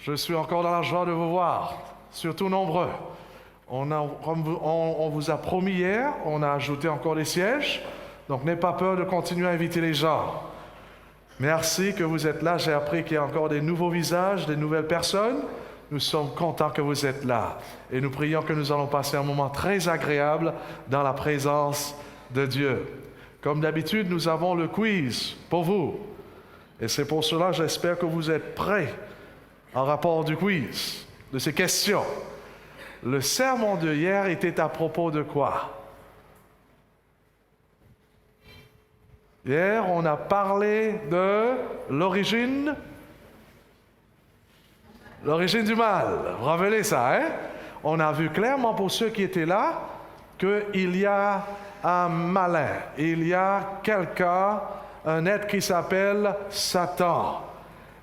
Je suis encore dans la joie de vous voir, surtout nombreux. On vous a promis hier, on a ajouté encore des sièges, donc n'ayez pas peur de continuer à inviter les gens. Merci que vous êtes là, j'ai appris qu'il y a encore des nouveaux visages, des nouvelles personnes. Nous sommes contents que vous êtes là et nous prions que nous allons passer un moment très agréable dans la présence de Dieu. Comme d'habitude, nous avons le quiz pour vous et c'est pour cela, j'espère que vous êtes prêts en rapport du quiz, de ces questions. Le sermon de hier était à propos de quoi? Hier, on a parlé de l'origine du mal. Vous vous rappelez ça, hein? On a vu clairement pour ceux qui étaient là qu'il y a un malin, il y a quelqu'un, un être qui s'appelle Satan.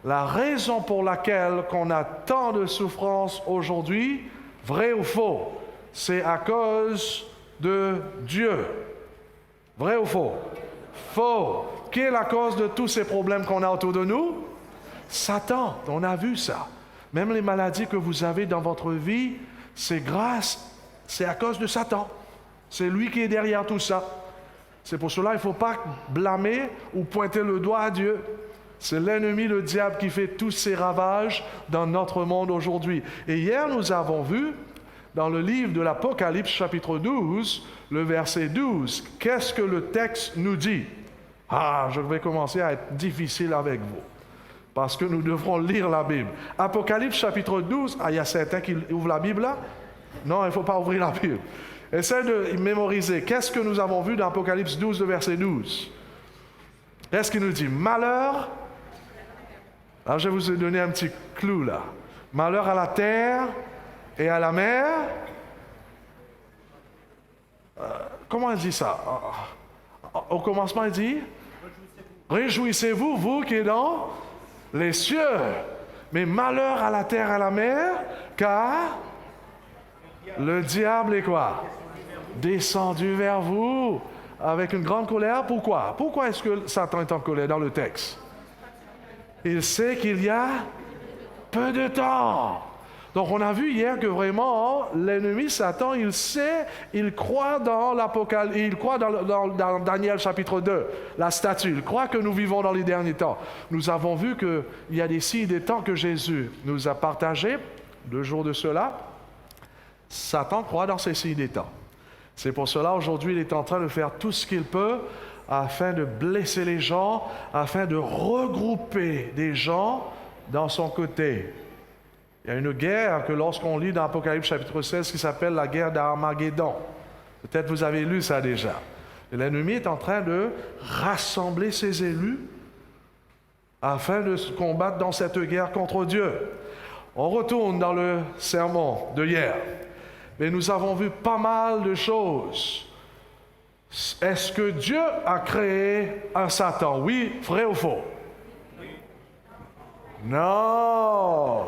La raison pour laquelle qu'on a tant de souffrances aujourd'hui, vrai ou faux, c'est à cause de Dieu. Vrai ou faux? Faux. Qui est la cause de tous ces problèmes qu'on a autour de nous? Satan. On a vu ça. Même les maladies que vous avez dans votre vie, c'est à cause de Satan. C'est lui qui est derrière tout ça. C'est pour cela qu'il ne faut pas blâmer ou pointer le doigt à Dieu. C'est l'ennemi, le diable, qui fait tous ces ravages dans notre monde aujourd'hui. Et hier, nous avons vu, dans le livre de l'Apocalypse, chapitre 12, le verset 12, qu'est-ce que le texte nous dit? Je vais commencer à être difficile avec vous, parce que nous devrons lire la Bible. Apocalypse, chapitre 12, il y a certains qui ouvrent la Bible là? Non, il ne faut pas ouvrir la Bible. Essayez de mémoriser. Qu'est-ce que nous avons vu dans Apocalypse 12, le verset 12? Qu'est-ce qu'il nous dit? Malheur. Alors, je vais vous donner un petit clou là. Malheur à la terre et à la mer. Comment il dit ça? Au commencement, il dit réjouissez-vous, vous qui êtes dans les cieux. Mais malheur à la terre et à la mer, car le diable est quoi? Descendu vers vous avec une grande colère. Pourquoi? Pourquoi est-ce que Satan est en colère dans le texte? Il sait qu'il y a peu de temps. Donc, on a vu hier que vraiment, l'ennemi, Satan, il sait, il croit dans l'Apocalypse, il croit dans Daniel chapitre 2, la statue. Il croit que nous vivons dans les derniers temps. Nous avons vu qu'il y a des signes des temps que Jésus nous a partagés, 2 jours de cela. Satan croit dans ces signes des temps. C'est pour cela, aujourd'hui, il est en train de faire tout ce qu'il peut afin de blesser les gens, afin de regrouper des gens dans son côté. Il y a une guerre que lorsqu'on lit dans Apocalypse chapitre 16 qui s'appelle la guerre d'Armageddon. Peut-être vous avez lu ça déjà. Et l'ennemi est en train de rassembler ses élus afin de se combattre dans cette guerre contre Dieu. On retourne dans le sermon de hier. Mais nous avons vu pas mal de choses. Est-ce que Dieu a créé un Satan? Oui, vrai ou faux? Non!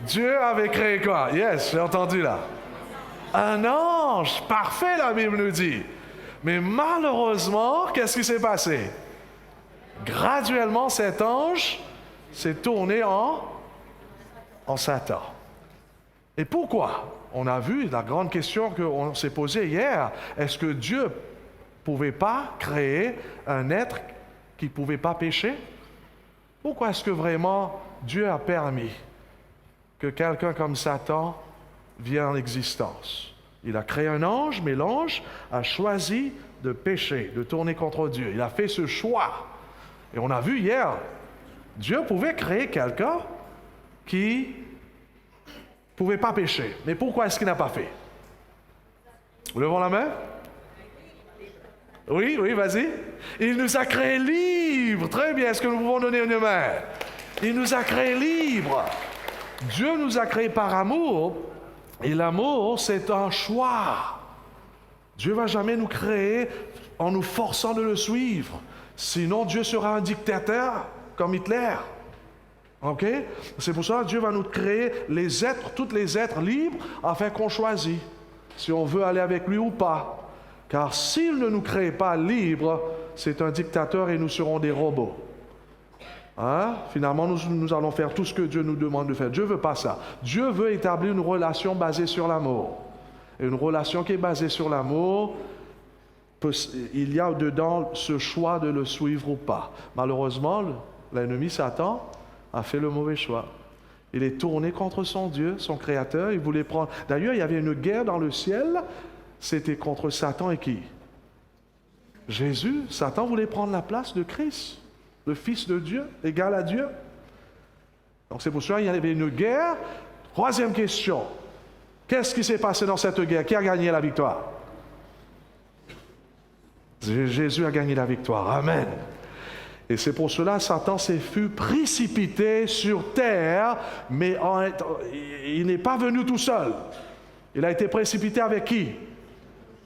Dieu avait créé quoi? Yes, j'ai entendu là. Un ange! Parfait, la Bible nous dit. Mais malheureusement, qu'est-ce qui s'est passé? Graduellement, cet ange s'est tourné en Satan. Et pourquoi? On a vu la grande question qu'on s'est posée hier. Est-ce que Dieu ne pouvait pas créer un être qui ne pouvait pas pécher? Pourquoi est-ce que vraiment Dieu a permis que quelqu'un comme Satan vienne en existence? Il a créé un ange, mais l'ange a choisi de pécher, de tourner contre Dieu. Il a fait ce choix. Et on a vu hier, Dieu pouvait créer quelqu'un qui ne pouvait pas pécher. Mais pourquoi est-ce qu'il n'a pas fait? Levons la main. Oui, vas-y. Il nous a créés libres. Très bien, est-ce que nous pouvons donner une main? Il nous a créés libres. Dieu nous a créés par amour. Et l'amour, c'est un choix. Dieu ne va jamais nous créer en nous forçant de le suivre. Sinon, Dieu sera un dictateur comme Hitler. OK? C'est pour ça que Dieu va nous créer les êtres, tous les êtres libres, afin qu'on choisisse si on veut aller avec lui ou pas. Car s'il ne nous crée pas libres, c'est un dictateur et nous serons des robots. Hein? Finalement, nous allons faire tout ce que Dieu nous demande de faire. Dieu ne veut pas ça. Dieu veut établir une relation basée sur l'amour. Et une relation qui est basée sur l'amour, il y a dedans ce choix de le suivre ou pas. Malheureusement, l'ennemi Satan a fait le mauvais choix. Il est tourné contre son Dieu, son Créateur. Il voulait prendre... D'ailleurs, il y avait une guerre dans le ciel. C'était contre Satan et qui? Jésus. Satan voulait prendre la place de Christ, le Fils de Dieu, égal à Dieu. Donc c'est pour cela qu'il y avait une guerre. Troisième question. Qu'est-ce qui s'est passé dans cette guerre? Qui a gagné la victoire? Jésus a gagné la victoire. Amen. Et c'est pour cela que Satan fut précipité sur terre, mais il n'est pas venu tout seul. Il a été précipité avec qui?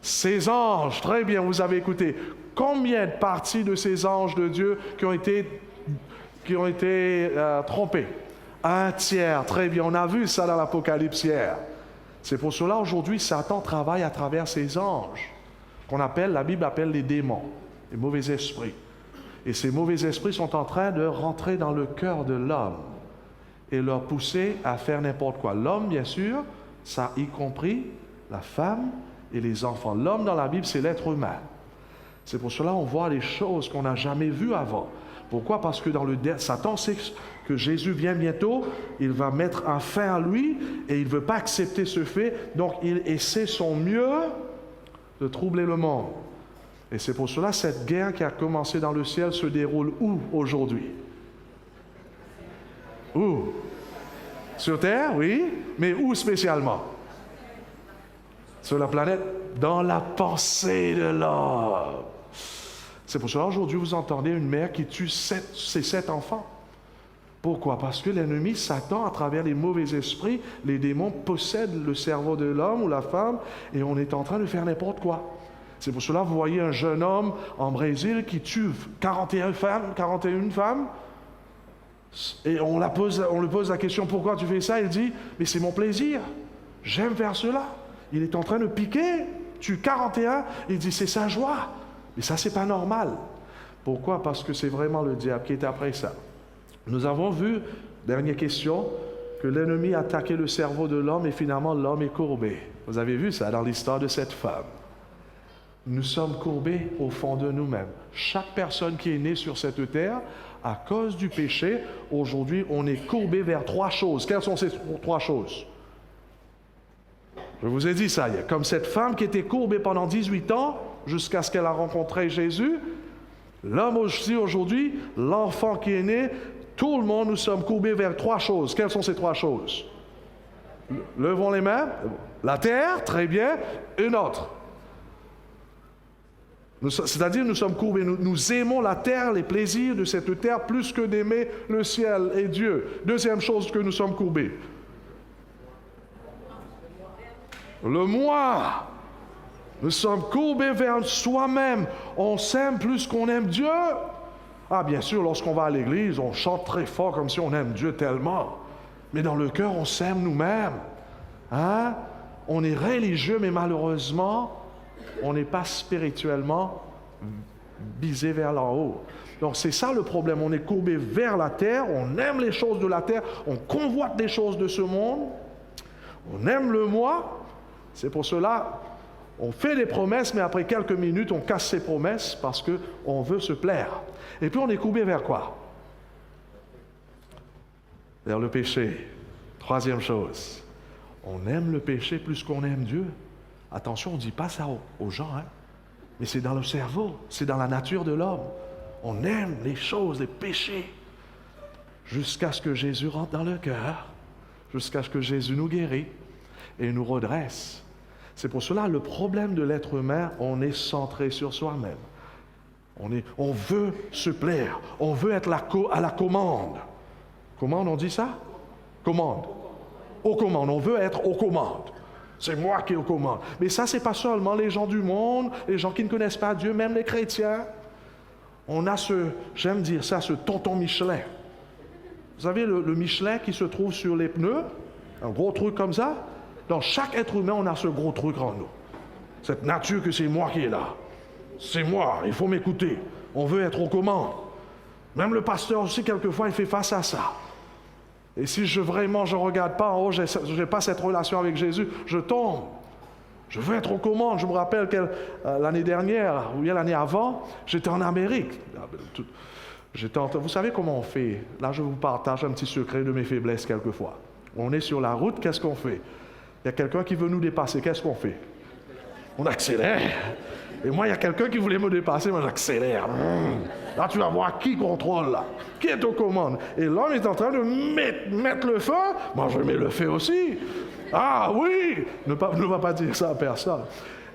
Ses anges. Très bien, vous avez écouté. Combien de parties de ces anges de Dieu qui ont été trompés? Un tiers. Très bien, on a vu ça dans l'Apocalypse hier. C'est pour cela aujourd'hui Satan travaille à travers ses anges, la Bible appelle les démons, les mauvais esprits. Et ces mauvais esprits sont en train de rentrer dans le cœur de l'homme et leur pousser à faire n'importe quoi. L'homme, bien sûr, ça y compris la femme et les enfants. L'homme dans la Bible, c'est l'être humain. C'est pour cela qu'on voit les choses qu'on n'a jamais vues avant. Pourquoi? Parce que Satan sait que Jésus vient bientôt, il va mettre un fin à lui et il ne veut pas accepter ce fait, donc il essaie son mieux de troubler le monde. Et c'est pour cela que cette guerre qui a commencé dans le ciel se déroule où aujourd'hui? Où? Sur Terre, oui, mais où spécialement? Sur la planète? Dans la pensée de l'homme. C'est pour cela aujourd'hui vous entendez une mère qui tue ses 7 enfants. Pourquoi? Parce que l'ennemi, Satan, à travers les mauvais esprits, les démons possèdent le cerveau de l'homme ou la femme et on est en train de faire n'importe quoi. C'est pour cela que vous voyez un jeune homme en Brésil qui tue 41 femmes et on lui pose la question, pourquoi tu fais ça? Il dit, mais c'est mon plaisir, j'aime faire cela. Il est en train de piquer, tue 41, il dit, c'est sa joie. Mais ça, c'est pas normal. Pourquoi? Parce que c'est vraiment le diable qui est après ça. Nous avons vu, dernière question, que l'ennemi a attaqué le cerveau de l'homme et finalement l'homme est courbé. Vous avez vu ça dans l'histoire de cette femme. Nous sommes courbés au fond de nous-mêmes. Chaque personne qui est née sur cette terre, à cause du péché, aujourd'hui, on est courbé vers 3 choses. Quelles sont ces 3 choses? Je vous ai dit ça hier. Comme cette femme qui était courbée pendant 18 ans, jusqu'à ce qu'elle a rencontré Jésus, l'homme aussi aujourd'hui, l'enfant qui est né, tout le monde, nous sommes courbés vers 3 choses. Quelles sont ces 3 choses? Levons les mains. La terre, très bien. Une autre. C'est-à-dire, nous sommes courbés. Nous aimons la terre, les plaisirs de cette terre, plus que d'aimer le ciel et Dieu. Deuxième chose que nous sommes courbés. Le moi. Nous sommes courbés vers soi-même. On s'aime plus qu'on aime Dieu. Ah, bien sûr, lorsqu'on va à l'église, on chante très fort comme si on aime Dieu tellement. Mais dans le cœur, on s'aime nous-mêmes. Hein? On est religieux, mais malheureusement, on n'est pas spirituellement visé vers l'en haut. Donc c'est ça le problème. On est courbé vers la terre, on aime les choses de la terre, on convoite des choses de ce monde, on aime le moi. C'est pour cela on fait des promesses, mais après quelques minutes, on casse ces promesses parce qu'on veut se plaire. Et puis on est courbé vers quoi? Vers le péché. Troisième chose, on aime le péché plus qu'on aime Dieu. Attention, on ne dit pas ça aux gens, hein? Mais c'est dans le cerveau, c'est dans la nature de l'homme. On aime les choses, les péchés, jusqu'à ce que Jésus rentre dans le cœur, jusqu'à ce que Jésus nous guérisse et nous redresse. C'est pour cela le problème de l'être humain, on est centré sur soi-même. On veut se plaire, on veut être à la commande. Comment on dit ça? Commande. Aux commandes, on veut être aux commandes. C'est moi qui ai aux commandes. Mais ça, c'est pas seulement les gens du monde, les gens qui ne connaissent pas Dieu, même les chrétiens. On a j'aime dire ça, ce tonton Michelin. Vous savez, le Michelin qui se trouve sur les pneus, un gros truc comme ça. Dans chaque être humain, on a ce gros truc en nous. Cette nature que c'est moi qui est là. C'est moi, il faut m'écouter. On veut être aux commandes. Même le pasteur aussi, quelquefois, il fait face à ça. Et si vraiment je ne regarde pas en haut, je n'ai pas cette relation avec Jésus, je tombe. Je veux être aux commandes. Je me rappelle que l'année dernière, ou bien l'année avant, j'étais en Amérique. Vous savez comment on fait? Là, je vous partage un petit secret de mes faiblesses quelquefois. On est sur la route, qu'est-ce qu'on fait? Il y a quelqu'un qui veut nous dépasser, qu'est-ce qu'on fait? On accélère. Et moi, il y a quelqu'un qui voulait me dépasser, moi j'accélère. Là, tu vas voir qui contrôle, là. Qui est aux commandes? Et l'homme est en train de mettre le feu. Moi, je mets le feu aussi. Ah oui! Ne va pas dire ça à personne.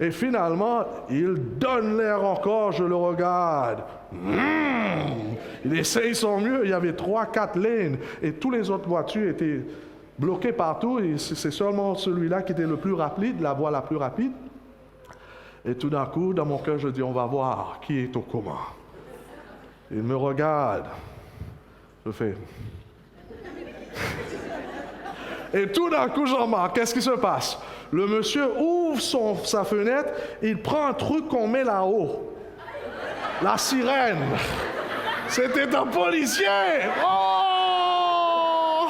Et finalement, il donne l'air encore, je le regarde. Il essaye son mieux. Il y avait 3-4 lignes. Et toutes les autres voitures étaient bloquées partout. Et c'est seulement celui-là qui était le plus rapide, la voie la plus rapide. Et tout d'un coup, dans mon cœur, je dis, on va voir qui est aux commandes. Il me regarde. Je fais... Et tout d'un coup, j'en remarque, qu'est-ce qui se passe? Le monsieur ouvre sa fenêtre, il prend un truc qu'on met là-haut. La sirène. C'était un policier. Oh!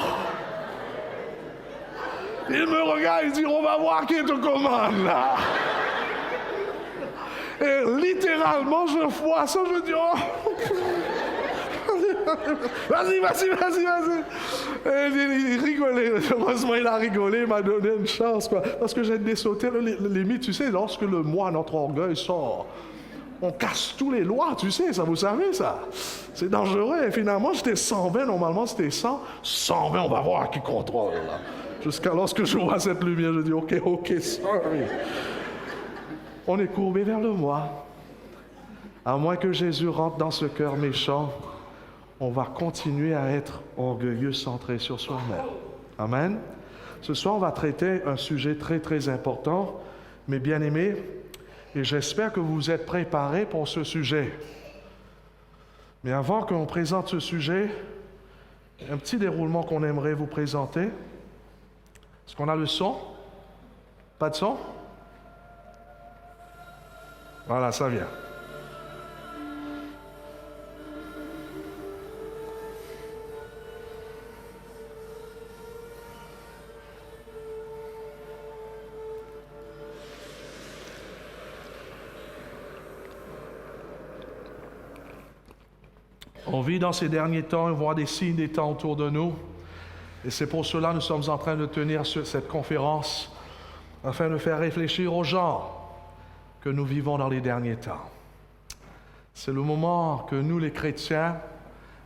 Il me regarde, il dit, on va voir qui est aux commandes, là. Et littéralement, je vois ça, je dis, oh! Vas-y. Et il rigolait. Heureusement, il a rigolé, il m'a donné une chance, quoi. Parce que j'ai dessauté les mythes, tu sais, lorsque notre orgueil sort, on casse tous les lois, tu sais, ça, vous savez, ça. C'est dangereux. Et finalement, j'étais 120, normalement, c'était 100. 120, on va voir qui contrôle, là. Jusqu'à lorsque je vois cette lumière, je dis, OK, sorry. On est courbé vers le moi. À moins que Jésus rentre dans ce cœur méchant, on va continuer à être orgueilleux, centré sur soi-même. Amen. Ce soir, on va traiter un sujet très, très important, mes bien-aimés, et j'espère que vous êtes préparés pour ce sujet. Mais avant qu'on présente ce sujet, un petit déroulement qu'on aimerait vous présenter. Est-ce qu'on a le son? Pas de son? Voilà, ça vient. On vit dans ces derniers temps, on voit des signes des temps autour de nous. Et c'est pour cela que nous sommes en train de tenir cette conférence, afin de faire réfléchir aux gens que nous vivons dans les derniers temps. C'est le moment que nous, les chrétiens,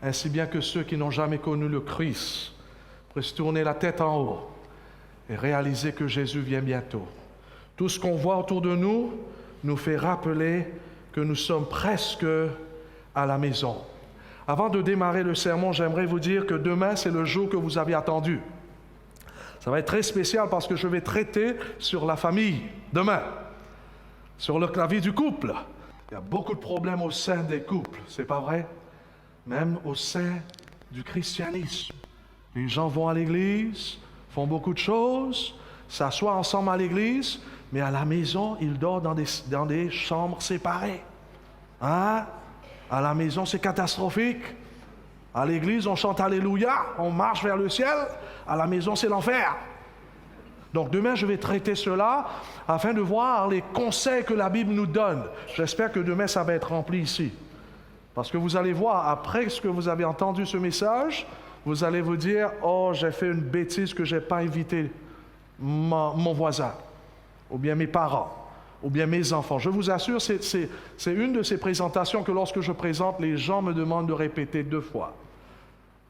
ainsi bien que ceux qui n'ont jamais connu le Christ, puissent tourner la tête en haut et réaliser que Jésus vient bientôt. Tout ce qu'on voit autour de nous nous fait rappeler que nous sommes presque à la maison. Avant de démarrer le sermon, j'aimerais vous dire que demain, c'est le jour que vous avez attendu. Ça va être très spécial parce que je vais traiter sur la famille demain, sur la vie du couple. Il y a beaucoup de problèmes au sein des couples, c'est pas vrai? Même au sein du christianisme. Les gens vont à l'église, font beaucoup de choses, s'assoient ensemble à l'église, mais à la maison, ils dorment dans des chambres séparées. Hein? À la maison, c'est catastrophique. À l'église, on chante Alléluia, on marche vers le ciel. À la maison, c'est l'enfer. Donc demain, je vais traiter cela afin de voir les conseils que la Bible nous donne. J'espère que demain, ça va être rempli ici. Parce que vous allez voir, après ce que vous avez entendu ce message, vous allez vous dire, oh, j'ai fait une bêtise que je n'ai pas invité mon voisin, ou bien mes parents, ou bien mes enfants. Je vous assure, c'est une de ces présentations que lorsque je présente, les gens me demandent de répéter 2 fois.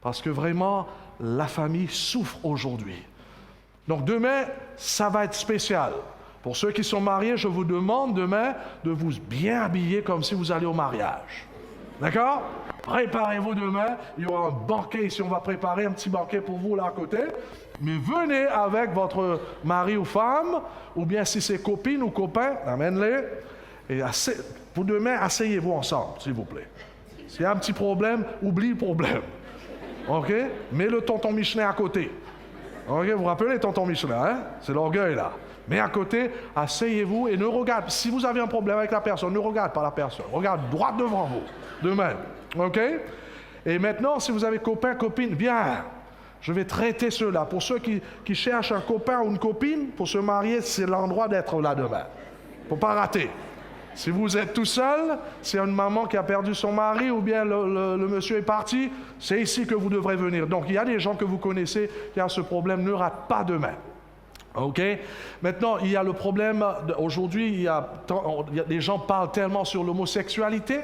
Parce que vraiment, la famille souffre aujourd'hui. Donc demain, ça va être spécial. Pour ceux qui sont mariés, je vous demande demain de vous bien habiller comme si vous allez au mariage. D'accord? Préparez-vous demain. Il y aura un banquet ici. On va préparer un petit banquet pour vous là à côté. Mais venez avec votre mari ou femme, ou bien si c'est copine ou copain, amène-les. Et pour demain, asseyez-vous ensemble, s'il vous plaît. S'il y a un petit problème, oublie le problème. OK? Mets le tonton Michelin à côté. OK? Vous vous rappelez tonton Michelin, hein? C'est l'orgueil, là. Mais à côté, asseyez-vous et ne regarde. Si vous avez un problème avec la personne, ne regarde pas la personne. Regarde droit devant vous. Demain. OK? Et maintenant, si vous avez copain, copine, bien, je vais traiter cela. Pour ceux qui cherchent un copain ou une copine, pour se marier, c'est l'endroit d'être là demain. Il ne faut pas rater. Si vous êtes tout seul, c'est une maman qui a perdu son mari ou bien le monsieur est parti, c'est ici que vous devrez venir. Donc, il y a des gens que vous connaissez qui ont ce problème, ne rate pas demain. OK? Maintenant, il y a le problème, aujourd'hui, les gens parlent tellement sur l'homosexualité.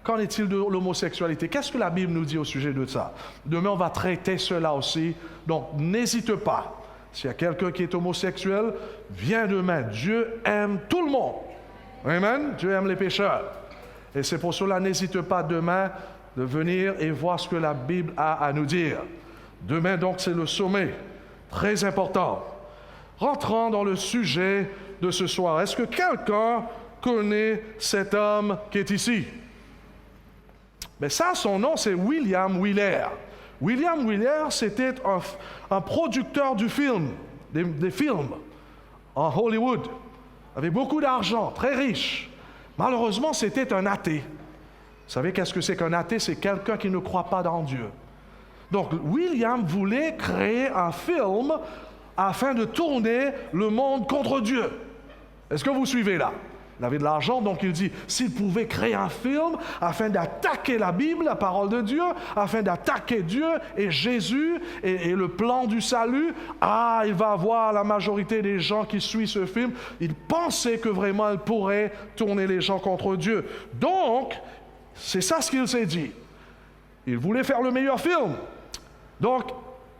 Qu'en est-il de l'homosexualité? Qu'est-ce que la Bible nous dit au sujet de ça? Demain, on va traiter cela aussi. Donc, n'hésite pas. S'il y a quelqu'un qui est homosexuel, viens demain. Dieu aime tout le monde. Amen. Dieu aime les pécheurs. Et c'est pour cela, n'hésite pas demain de venir et voir ce que la Bible a à nous dire. Demain, donc, c'est le sommet. Très important. Rentrons dans le sujet de ce soir. Est-ce que quelqu'un connaît cet homme qui est ici? Mais ça, son nom, c'est William Wyler. William Wyler, c'était un producteur du film, des films en Hollywood. Il avait beaucoup d'argent, très riche. Malheureusement, c'était un athée. Vous savez qu'est-ce que c'est qu'un athée? C'est quelqu'un qui ne croit pas dans Dieu. Donc, William voulait créer un film afin de tourner le monde contre Dieu. Est-ce que vous suivez là? Il avait de l'argent, donc il dit, s'il pouvait créer un film afin d'attaquer la Bible, la parole de Dieu, afin d'attaquer Dieu et Jésus et le plan du salut, il va avoir la majorité des gens qui suivent ce film. Il pensait que vraiment il pourrait tourner les gens contre Dieu. Donc, c'est ça ce qu'il s'est dit. Il voulait faire le meilleur film. Donc,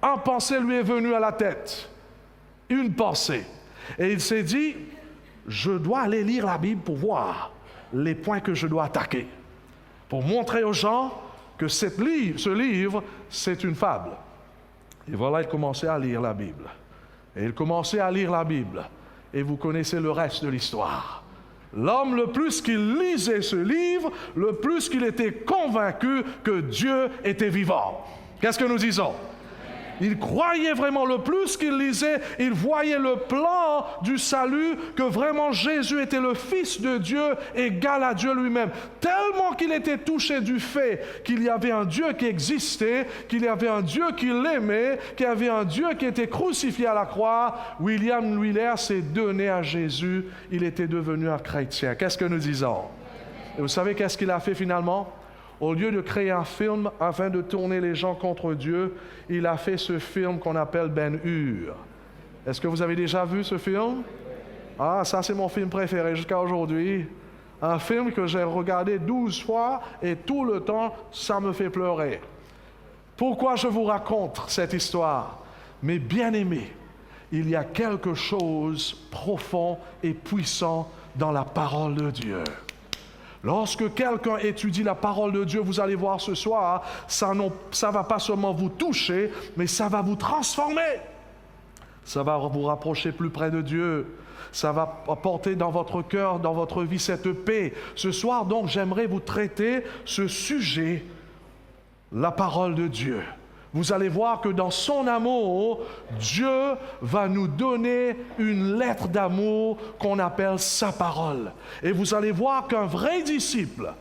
une pensée lui est venue à la tête. Une pensée. Et il s'est dit, je dois aller lire la Bible pour voir les points que je dois attaquer, pour montrer aux gens que ce livre, c'est une fable. Et voilà, il commençait à lire la Bible. Et il commençait à lire la Bible. Et vous connaissez le reste de l'histoire. L'homme, le plus qu'il lisait ce livre, le plus qu'il était convaincu que Dieu était vivant. Qu'est-ce que nous disons? Il croyait vraiment, le plus qu'il lisait, il voyait le plan du salut, que vraiment Jésus était le Fils de Dieu, égal à Dieu lui-même. Tellement qu'il était touché du fait qu'il y avait un Dieu qui existait, qu'il y avait un Dieu qui l'aimait, qu'il y avait un Dieu qui était crucifié à la croix. William Wyler s'est donné à Jésus, il était devenu un chrétien. Qu'est-ce que nous disons? Et vous savez qu'est-ce qu'il a fait finalement? Au lieu de créer un film afin de tourner les gens contre Dieu, il a fait ce film qu'on appelle Ben-Hur. Est-ce que vous avez déjà vu ce film? Ça c'est mon film préféré jusqu'à aujourd'hui. Un film que j'ai regardé 12 fois et tout le temps, ça me fait pleurer. Pourquoi je vous raconte cette histoire? Mes bien-aimés, il y a quelque chose de profond et puissant dans la parole de Dieu. Lorsque quelqu'un étudie la parole de Dieu, vous allez voir ce soir, ça ne va pas seulement vous toucher, mais ça va vous transformer. Ça va vous rapprocher plus près de Dieu. Ça va apporter dans votre cœur, dans votre vie, cette paix. Ce soir, donc, j'aimerais vous traiter ce sujet, la parole de Dieu. Vous allez voir que dans son amour, Dieu va nous donner une lettre d'amour qu'on appelle sa parole. Et vous allez voir qu'un vrai disciple,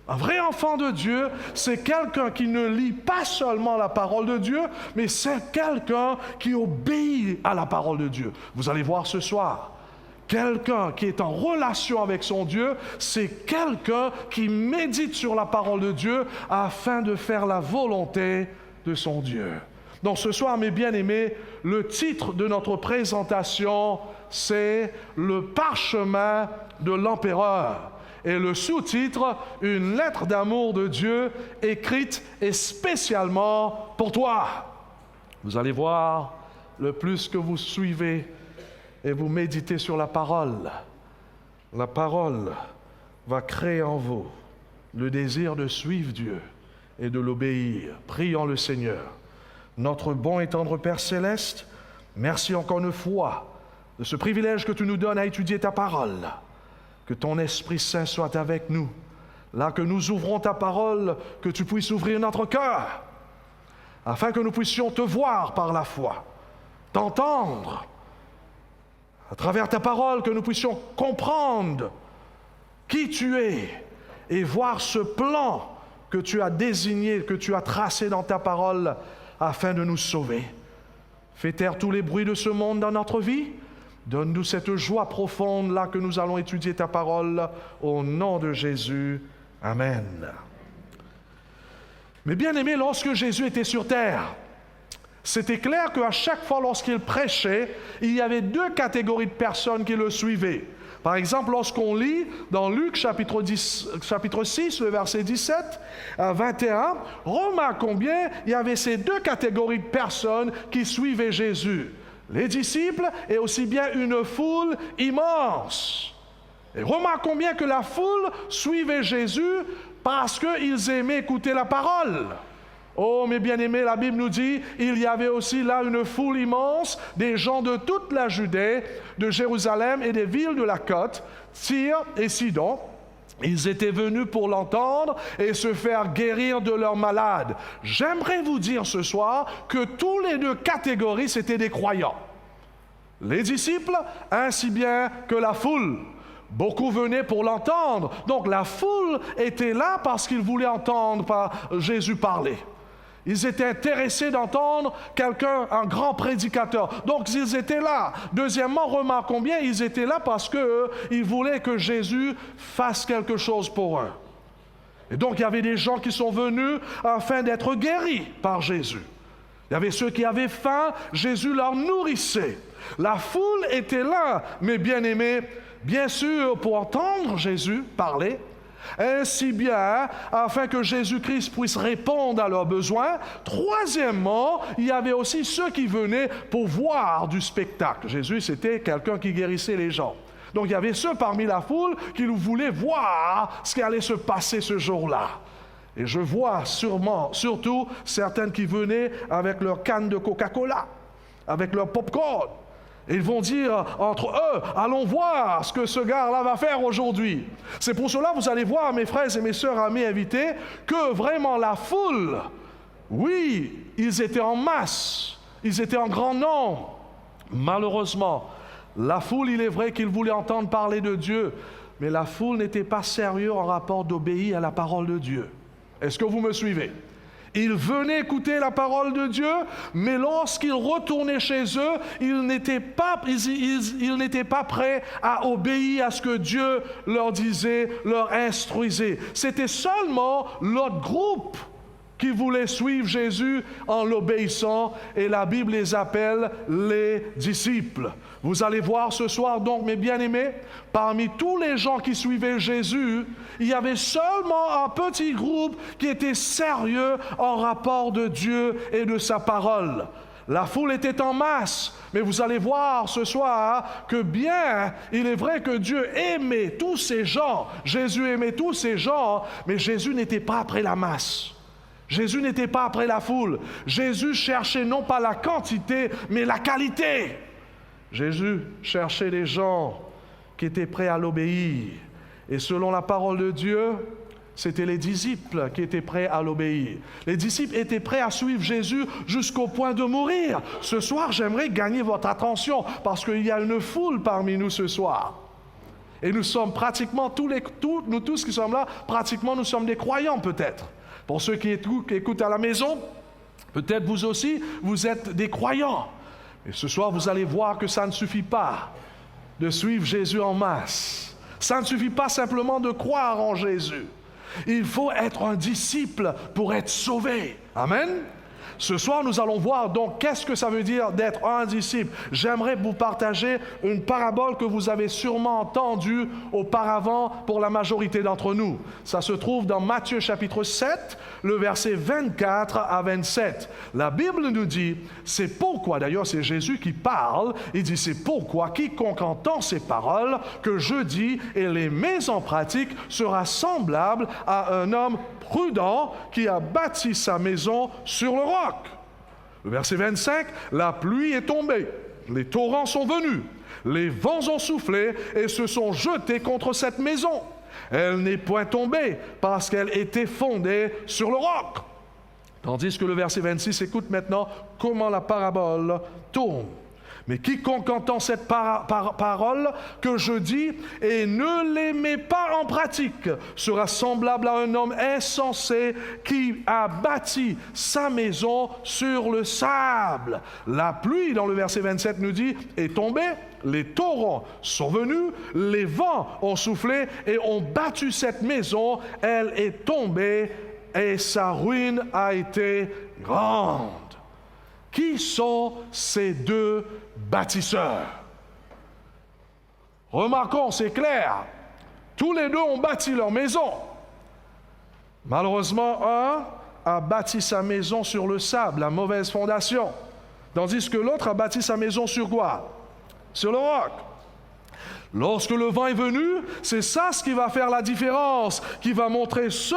un vrai enfant de Dieu, c'est quelqu'un qui ne lit pas seulement la parole de Dieu, mais c'est quelqu'un qui obéit à la parole de Dieu. Vous allez voir ce soir. Quelqu'un qui est en relation avec son Dieu, c'est quelqu'un qui médite sur la parole de Dieu afin de faire la volonté de son Dieu. Donc ce soir, mes bien-aimés, le titre de notre présentation, c'est « Le parchemin de l'empereur ». Et le sous-titre, « Une lettre d'amour de Dieu écrite et spécialement pour toi ». Vous allez voir, le plus que vous suivez et vous méditez sur la parole va créer en vous le désir de suivre Dieu et de l'obéir. Prions le Seigneur. Notre bon et tendre Père Céleste, merci encore une fois de ce privilège que tu nous donnes à étudier ta parole. Que ton Esprit Saint soit avec nous. Là que nous ouvrons ta parole, que tu puisses ouvrir notre cœur, afin que nous puissions te voir par la foi, t'entendre à travers ta parole, que nous puissions comprendre qui tu es et voir ce plan que tu as désignées, que tu as tracées dans ta parole afin de nous sauver. Fais taire tous les bruits de ce monde dans notre vie. Donne-nous cette joie profonde là que nous allons étudier ta parole au nom de Jésus. Amen. Mais bien aimé, lorsque Jésus était sur terre, c'était clair qu'à chaque fois lorsqu'il prêchait, il y avait deux catégories de personnes qui le suivaient. Par exemple, lorsqu'on lit dans Luc chapitre 6, le verset 17 à 21, remarque combien il y avait ces deux catégories de personnes qui suivaient Jésus. Les disciples et aussi bien une foule immense. Et remarque combien que la foule suivait Jésus parce qu'ils aimaient écouter la parole. Oh, mes bien-aimés, la Bible nous dit, il y avait aussi là une foule immense, des gens de toute la Judée, de Jérusalem et des villes de la côte, Tyr et Sidon. Ils étaient venus pour l'entendre et se faire guérir de leurs malades. J'aimerais vous dire ce soir que tous les deux catégories, c'était des croyants. Les disciples, ainsi bien que la foule. Beaucoup venaient pour l'entendre. Donc la foule était là parce qu'ils voulaient entendre Jésus parler. Ils étaient intéressés d'entendre quelqu'un, un grand prédicateur. Donc, ils étaient là. Deuxièmement, remarquons bien, ils étaient là parce qu'ils voulaient que Jésus fasse quelque chose pour eux. Et donc, il y avait des gens qui sont venus afin d'être guéris par Jésus. Il y avait ceux qui avaient faim, Jésus leur nourrissait. La foule était là, mais bien aimés, bien sûr, pour entendre Jésus parler, ainsi bien, afin que Jésus-Christ puisse répondre à leurs besoins. Troisièmement, il y avait aussi ceux qui venaient pour voir du spectacle. Jésus, c'était quelqu'un qui guérissait les gens. Donc, il y avait ceux parmi la foule qui voulaient voir ce qui allait se passer ce jour-là. Et je vois surtout certaines qui venaient avec leur canne de Coca-Cola, avec leur popcorn. Et ils vont dire entre eux, allons voir ce que ce gars-là va faire aujourd'hui. C'est pour cela, vous allez voir, mes frères et mes sœurs, amis invités, que vraiment la foule, oui, ils étaient en masse, ils étaient en grand nombre. Malheureusement, la foule, il est vrai qu'ils voulaient entendre parler de Dieu, mais la foule n'était pas sérieuse en rapport d'obéir à la parole de Dieu. Est-ce que vous me suivez? Ils venaient écouter la parole de Dieu, mais lorsqu'ils retournaient chez eux, ils n'étaient pas prêts à obéir à ce que Dieu leur disait, leur instruisait. C'était seulement l'autre groupe qui voulait suivre Jésus en l'obéissant, et la Bible les appelle les disciples. Vous allez voir ce soir donc, mes bien-aimés, parmi tous les gens qui suivaient Jésus, il y avait seulement un petit groupe qui était sérieux en rapport de Dieu et de sa parole. La foule était en masse, mais vous allez voir ce soir que bien, il est vrai que Dieu aimait tous ces gens, Jésus aimait tous ces gens, mais Jésus n'était pas après la masse. Jésus n'était pas après la foule. Jésus cherchait non pas la quantité, mais la qualité. Jésus cherchait les gens qui étaient prêts à l'obéir. Et selon la parole de Dieu, c'était les disciples qui étaient prêts à l'obéir. Les disciples étaient prêts à suivre Jésus jusqu'au point de mourir. Ce soir, j'aimerais gagner votre attention parce qu'il y a une foule parmi nous ce soir. Et nous sommes pratiquement, nous tous qui sommes là, pratiquement nous sommes des croyants peut-être. Pour ceux qui écoutent à la maison, peut-être vous aussi, vous êtes des croyants. Et ce soir, vous allez voir que ça ne suffit pas de suivre Jésus en masse. Ça ne suffit pas simplement de croire en Jésus. Il faut être un disciple pour être sauvé. Amen. Ce soir, nous allons voir donc qu'est-ce que ça veut dire d'être un disciple. J'aimerais vous partager une parabole que vous avez sûrement entendue auparavant pour la majorité d'entre nous. Ça se trouve dans Matthieu chapitre 7, le verset 24 à 27. La Bible nous dit, c'est pourquoi, d'ailleurs c'est Jésus qui parle, il dit c'est pourquoi quiconque entend ces paroles que je dis et les met en pratique sera semblable à un homme prudent qui a bâti sa maison sur le roc. Le verset 25, la pluie est tombée, les torrents sont venus, les vents ont soufflé et se sont jetés contre cette maison. Elle n'est point tombée parce qu'elle était fondée sur le roc. Tandis que le verset 26, écoute maintenant comment la parabole tourne. Mais quiconque entend cette parole que je dis et ne les met pas en pratique sera semblable à un homme insensé qui a bâti sa maison sur le sable. La pluie, dans le verset 27, nous dit, est tombée, les torrents sont venus, les vents ont soufflé et ont battu cette maison. Elle est tombée et sa ruine a été grande. Qui sont ces deux bâtisseurs? Remarquons, c'est clair, tous les deux ont bâti leur maison. Malheureusement, un a bâti sa maison sur le sable, la mauvaise fondation, tandis que l'autre a bâti sa maison sur quoi? Sur le roc. Lorsque le vent est venu, c'est ça ce qui va faire la différence, qui va montrer ceux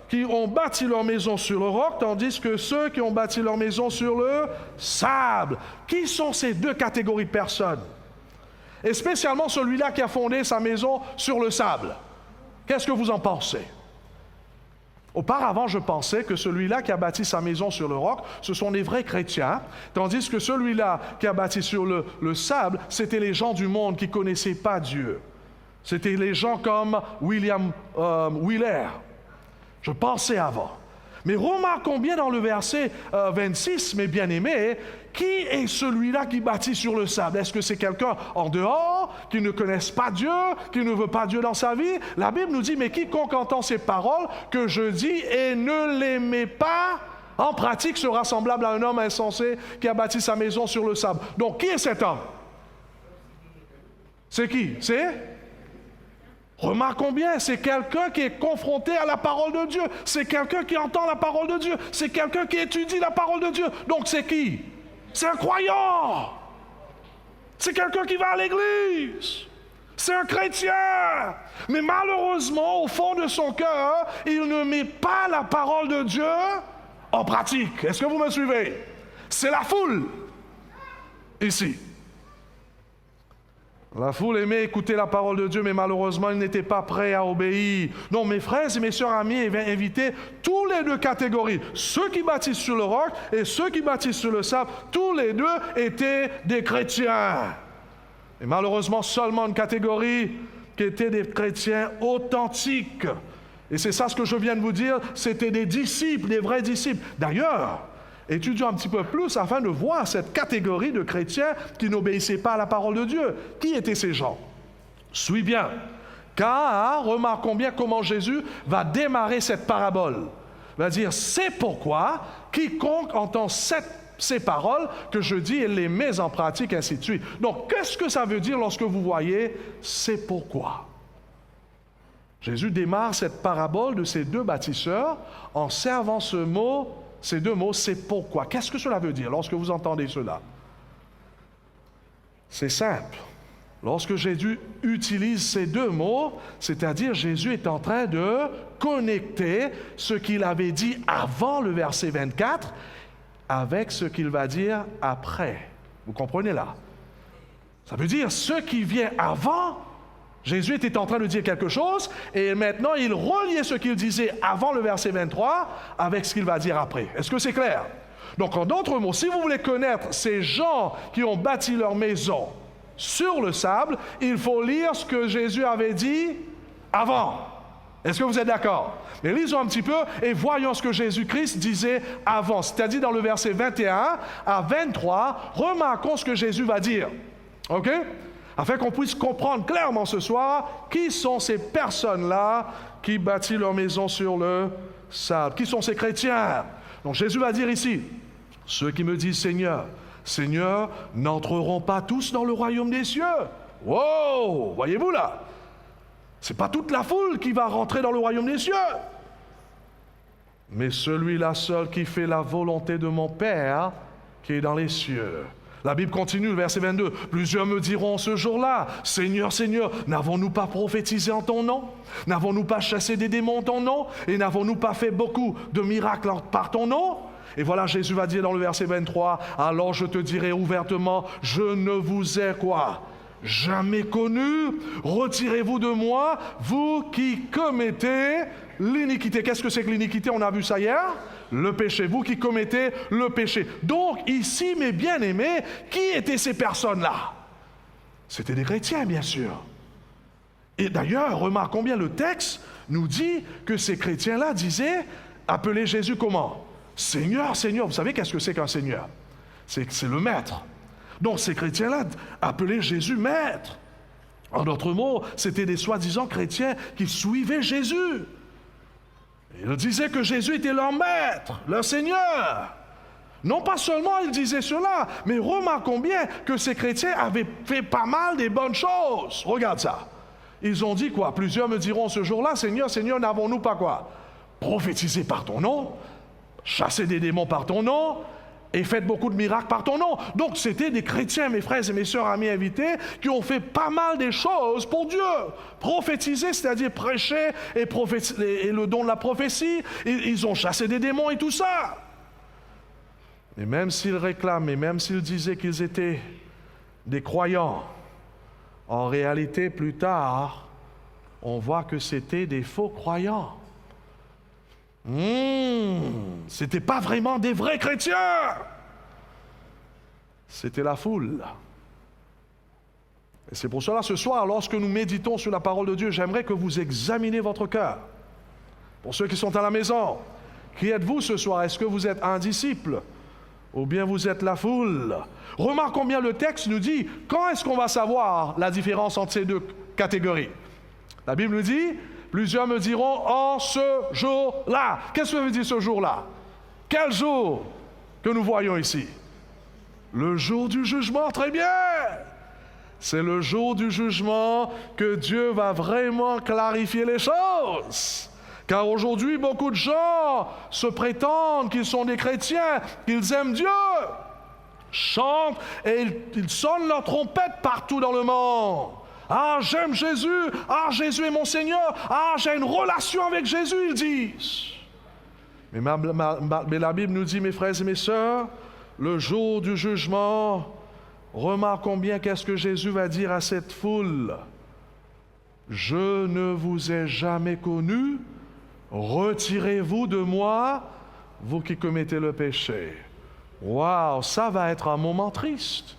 qui ont bâti leur maison sur le roc, tandis que ceux qui ont bâti leur maison sur le sable. Qui sont ces deux catégories de personnes? Et spécialement celui-là qui a fondé sa maison sur le sable. Qu'est-ce que vous en pensez? Auparavant, je pensais que celui-là qui a bâti sa maison sur le roc, ce sont les vrais chrétiens, tandis que celui-là qui a bâti sur le sable, c'était les gens du monde qui ne connaissaient pas Dieu. C'était les gens comme William Wheeler. Je pensais avant. Mais remarquons bien dans le verset 26, mes bien-aimés, qui est celui-là qui bâtit sur le sable? Est-ce que c'est quelqu'un en dehors, qui ne connaisse pas Dieu, qui ne veut pas Dieu dans sa vie? La Bible nous dit, mais quiconque entend ces paroles que je dis et ne les met pas en pratique sera semblable à un homme insensé qui a bâti sa maison sur le sable. Donc, qui est cet homme? C'est qui? Remarquons bien, c'est quelqu'un qui est confronté à la parole de Dieu. C'est quelqu'un qui entend la parole de Dieu. C'est quelqu'un qui étudie la parole de Dieu. Donc c'est qui? C'est un croyant. C'est quelqu'un qui va à l'église. C'est un chrétien. Mais malheureusement, au fond de son cœur, il ne met pas la parole de Dieu en pratique. Est-ce que vous me suivez? C'est la foule ici. La foule aimait écouter la parole de Dieu, mais malheureusement, ils n'étaient pas prêts à obéir. Non, mes frères et mes sœurs amis, inviter tous les deux catégories. Ceux qui bâtissent sur le roc et ceux qui bâtissent sur le sable, tous les deux étaient des chrétiens. Et malheureusement, seulement une catégorie qui était des chrétiens authentiques. Et c'est ça ce que je viens de vous dire, c'était des disciples, des vrais disciples. D'ailleurs, étudions un petit peu plus afin de voir cette catégorie de chrétiens qui n'obéissaient pas à la parole de Dieu. Qui étaient ces gens? Suis bien. Car, remarquons bien comment Jésus va démarrer cette parabole. Il va dire, c'est pourquoi quiconque entend ces paroles que je dis et les met en pratique, ainsi de suite. Donc, qu'est-ce que ça veut dire lorsque vous voyez « c'est pourquoi » Jésus démarre cette parabole de ces deux bâtisseurs en servant ces deux mots, c'est pourquoi. Qu'est-ce que cela veut dire lorsque vous entendez cela? C'est simple. Lorsque Jésus utilise ces deux mots, c'est-à-dire Jésus est en train de connecter ce qu'il avait dit avant le verset 24 avec ce qu'il va dire après. Vous comprenez là? Ça veut dire ce qui vient avant. Jésus était en train de dire quelque chose et maintenant il reliait ce qu'il disait avant le verset 23 avec ce qu'il va dire après. Est-ce que c'est clair? Donc en d'autres mots, si vous voulez connaître ces gens qui ont bâti leur maison sur le sable, il faut lire ce que Jésus avait dit avant. Est-ce que vous êtes d'accord? Mais lisons un petit peu et voyons ce que Jésus-Christ disait avant. C'est-à-dire dans le verset 21 à 23, remarquons ce que Jésus va dire. OK? Afin qu'on puisse comprendre clairement ce soir qui sont ces personnes-là qui bâtissent leur maison sur le sable. Qui sont ces chrétiens? Donc Jésus va dire ici, ceux qui me disent Seigneur, Seigneur, n'entreront pas tous dans le royaume des cieux. Wow! Voyez-vous là? Ce n'est pas toute la foule qui va rentrer dans le royaume des cieux. Mais celui-là seul qui fait la volonté de mon Père qui est dans les cieux. La Bible continue, le verset 22. Plusieurs me diront ce jour-là, Seigneur, Seigneur, n'avons-nous pas prophétisé en ton nom? N'avons-nous pas chassé des démons en ton nom? Et n'avons-nous pas fait beaucoup de miracles par ton nom? Et voilà, Jésus va dire dans le verset 23, alors je te dirai ouvertement, je ne vous ai quoi? jamais connu. Retirez-vous de moi, vous qui commettez l'iniquité. Qu'est-ce que c'est que l'iniquité? On a vu ça hier. Le péché. Vous qui commettez le péché. Donc ici, mes bien-aimés, qui étaient ces personnes-là? C'était des chrétiens, bien sûr. Et d'ailleurs, remarquons bien, le texte nous dit que ces chrétiens-là disaient, appeler Jésus comment? Seigneur, Seigneur. Vous savez qu'est-ce que c'est qu'un Seigneur? C'est le maître. Donc ces chrétiens-là appelaient Jésus maître. En d'autres mots, c'était des soi-disant chrétiens qui suivaient Jésus. Ils disaient que Jésus était leur maître, leur Seigneur. Non pas seulement ils disaient cela, mais remarquons bien que ces chrétiens avaient fait pas mal des bonnes choses. Regarde ça. Ils ont dit quoi? Plusieurs me diront ce jour-là, Seigneur, Seigneur, n'avons-nous pas quoi? Prophétisé par ton nom, chassé des démons par ton nom, et fait beaucoup de miracles par ton nom. Donc c'était des chrétiens, mes frères et mes sœurs, amis invités, qui ont fait pas mal des choses pour Dieu. Prophétiser, c'est-à-dire prêcher et le don de la prophétie. Ils ont chassé des démons et tout ça. Et même s'ils réclament, et même s'ils disaient qu'ils étaient des croyants, en réalité, plus tard, on voit que c'était des faux croyants. C'était pas vraiment des vrais chrétiens. C'était la foule. Et c'est pour cela, ce soir, lorsque nous méditons sur la parole de Dieu, j'aimerais que vous examiniez votre cœur. Pour ceux qui sont à la maison, qui êtes-vous ce soir? Est-ce que vous êtes un disciple? Ou bien vous êtes la foule? Remarquons bien, le texte nous dit, quand est-ce qu'on va savoir la différence entre ces deux catégories? La Bible nous dit, plusieurs me diront, en ce jour-là. Qu'est-ce que veut dire ce jour-là? Quel jour que nous voyons ici? Le jour du jugement, très bien. C'est le jour du jugement que Dieu va vraiment clarifier les choses. Car aujourd'hui, beaucoup de gens se prétendent qu'ils sont des chrétiens, qu'ils aiment Dieu, chantent et ils sonnent leur trompette partout dans le monde. Ah, j'aime Jésus. Ah, Jésus est mon Seigneur. Ah, j'ai une relation avec Jésus, ils disent. Mais la Bible nous dit, mes frères et mes sœurs, le jour du jugement, remarquons bien qu'est-ce que Jésus va dire à cette foule. Je ne vous ai jamais connu. Retirez-vous de moi, vous qui commettez le péché. Waouh, ça va être un moment triste.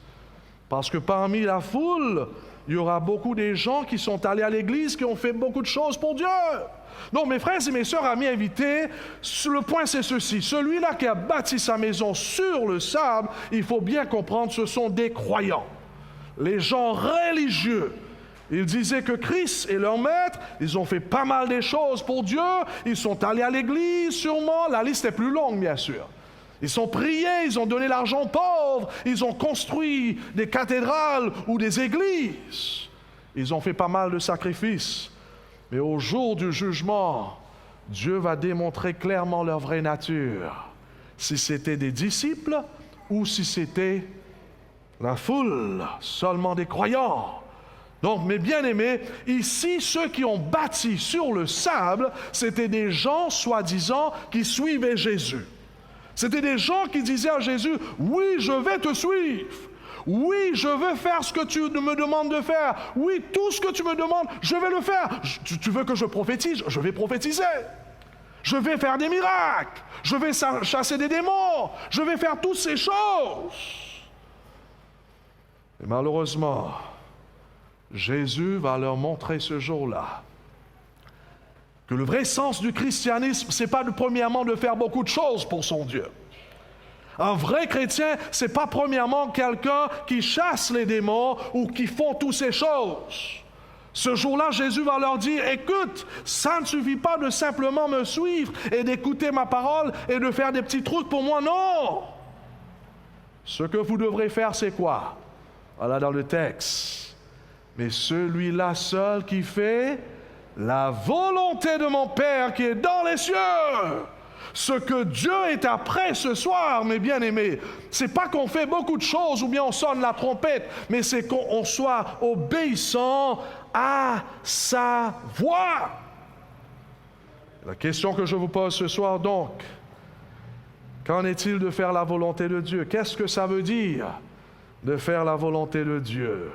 Parce que parmi la foule, il y aura beaucoup de gens qui sont allés à l'église, qui ont fait beaucoup de choses pour Dieu. Donc, mes frères et mes sœurs, amis invités, le point c'est ceci. Celui-là qui a bâti sa maison sur le sable, il faut bien comprendre, ce sont des croyants. Les gens religieux. Ils disaient que Christ est leur maître, ils ont fait pas mal de choses pour Dieu, ils sont allés à l'église sûrement, la liste est plus longue bien sûr. Ils sont priés, ils ont donné l'argent aux pauvres, ils ont construit des cathédrales ou des églises. Ils ont fait pas mal de sacrifices. Mais au jour du jugement, Dieu va démontrer clairement leur vraie nature. Si c'était des disciples ou si c'était la foule, seulement des croyants. Donc, mes bien-aimés, ici, ceux qui ont bâti sur le sable, c'était des gens, soi-disant, qui suivaient Jésus. C'était des gens qui disaient à Jésus, « Oui, je vais te suivre. Oui, je veux faire ce que tu me demandes de faire. Oui, tout ce que tu me demandes, je vais le faire. Tu veux que je prophétise? Je vais prophétiser. Je vais faire des miracles. Je vais chasser des démons. Je vais faire toutes ces choses. » Et malheureusement, Jésus va leur montrer ce jour-là que le vrai sens du christianisme, ce n'est pas premièrement de faire beaucoup de choses pour son Dieu. Un vrai chrétien, ce n'est pas premièrement quelqu'un qui chasse les démons ou qui font toutes ces choses. Ce jour-là, Jésus va leur dire, écoute, ça ne suffit pas de simplement me suivre et d'écouter ma parole et de faire des petits trucs pour moi, non. Ce que vous devrez faire, c'est quoi? Voilà dans le texte. Mais celui-là seul qui fait la volonté de mon Père qui est dans les cieux. Ce que Dieu est après ce soir, mes bien-aimés, c'est pas qu'on fait beaucoup de choses ou bien on sonne la trompette, mais c'est qu'on soit obéissant à sa voix. La question que je vous pose ce soir donc, qu'en est-il de faire la volonté de Dieu? Qu'est-ce que ça veut dire de faire la volonté de Dieu?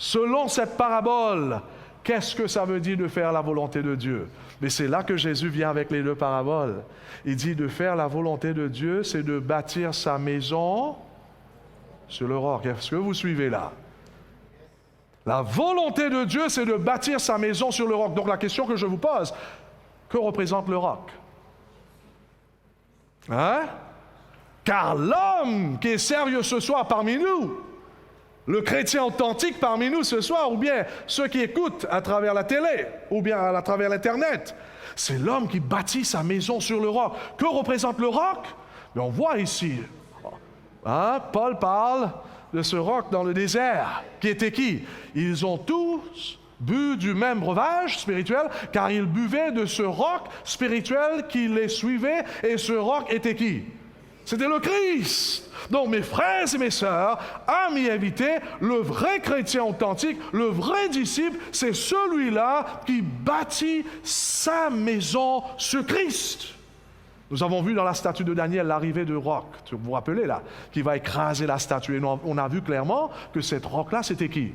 Selon cette parabole, qu'est-ce que ça veut dire de faire la volonté de Dieu? Mais c'est là que Jésus vient avec les deux paraboles. Il dit de faire la volonté de Dieu, c'est de bâtir sa maison sur le roc. Est-ce que vous suivez là? La volonté de Dieu, c'est de bâtir sa maison sur le roc. Donc la question que je vous pose, que représente le roc? Hein? Car l'homme qui est sérieux ce soir parmi nous, le chrétien authentique parmi nous ce soir, ou bien ceux qui écoutent à travers la télé, ou bien à travers l'Internet, c'est l'homme qui bâtit sa maison sur le roc. Que représente le roc? Mais on voit ici, hein, Paul parle de ce roc dans le désert, qui était qui? Ils ont tous bu du même breuvage spirituel, car ils buvaient de ce roc spirituel qui les suivait, et ce roc était qui? C'était le Christ. Donc, mes frères et mes sœurs, amis invités, le vrai chrétien authentique, le vrai disciple, c'est celui-là qui bâtit sa maison sur Christ. Nous avons vu dans la statue de Daniel l'arrivée de roc, vous vous rappelez là, qui va écraser la statue. Et on a vu clairement que cette roc-là, c'était qui?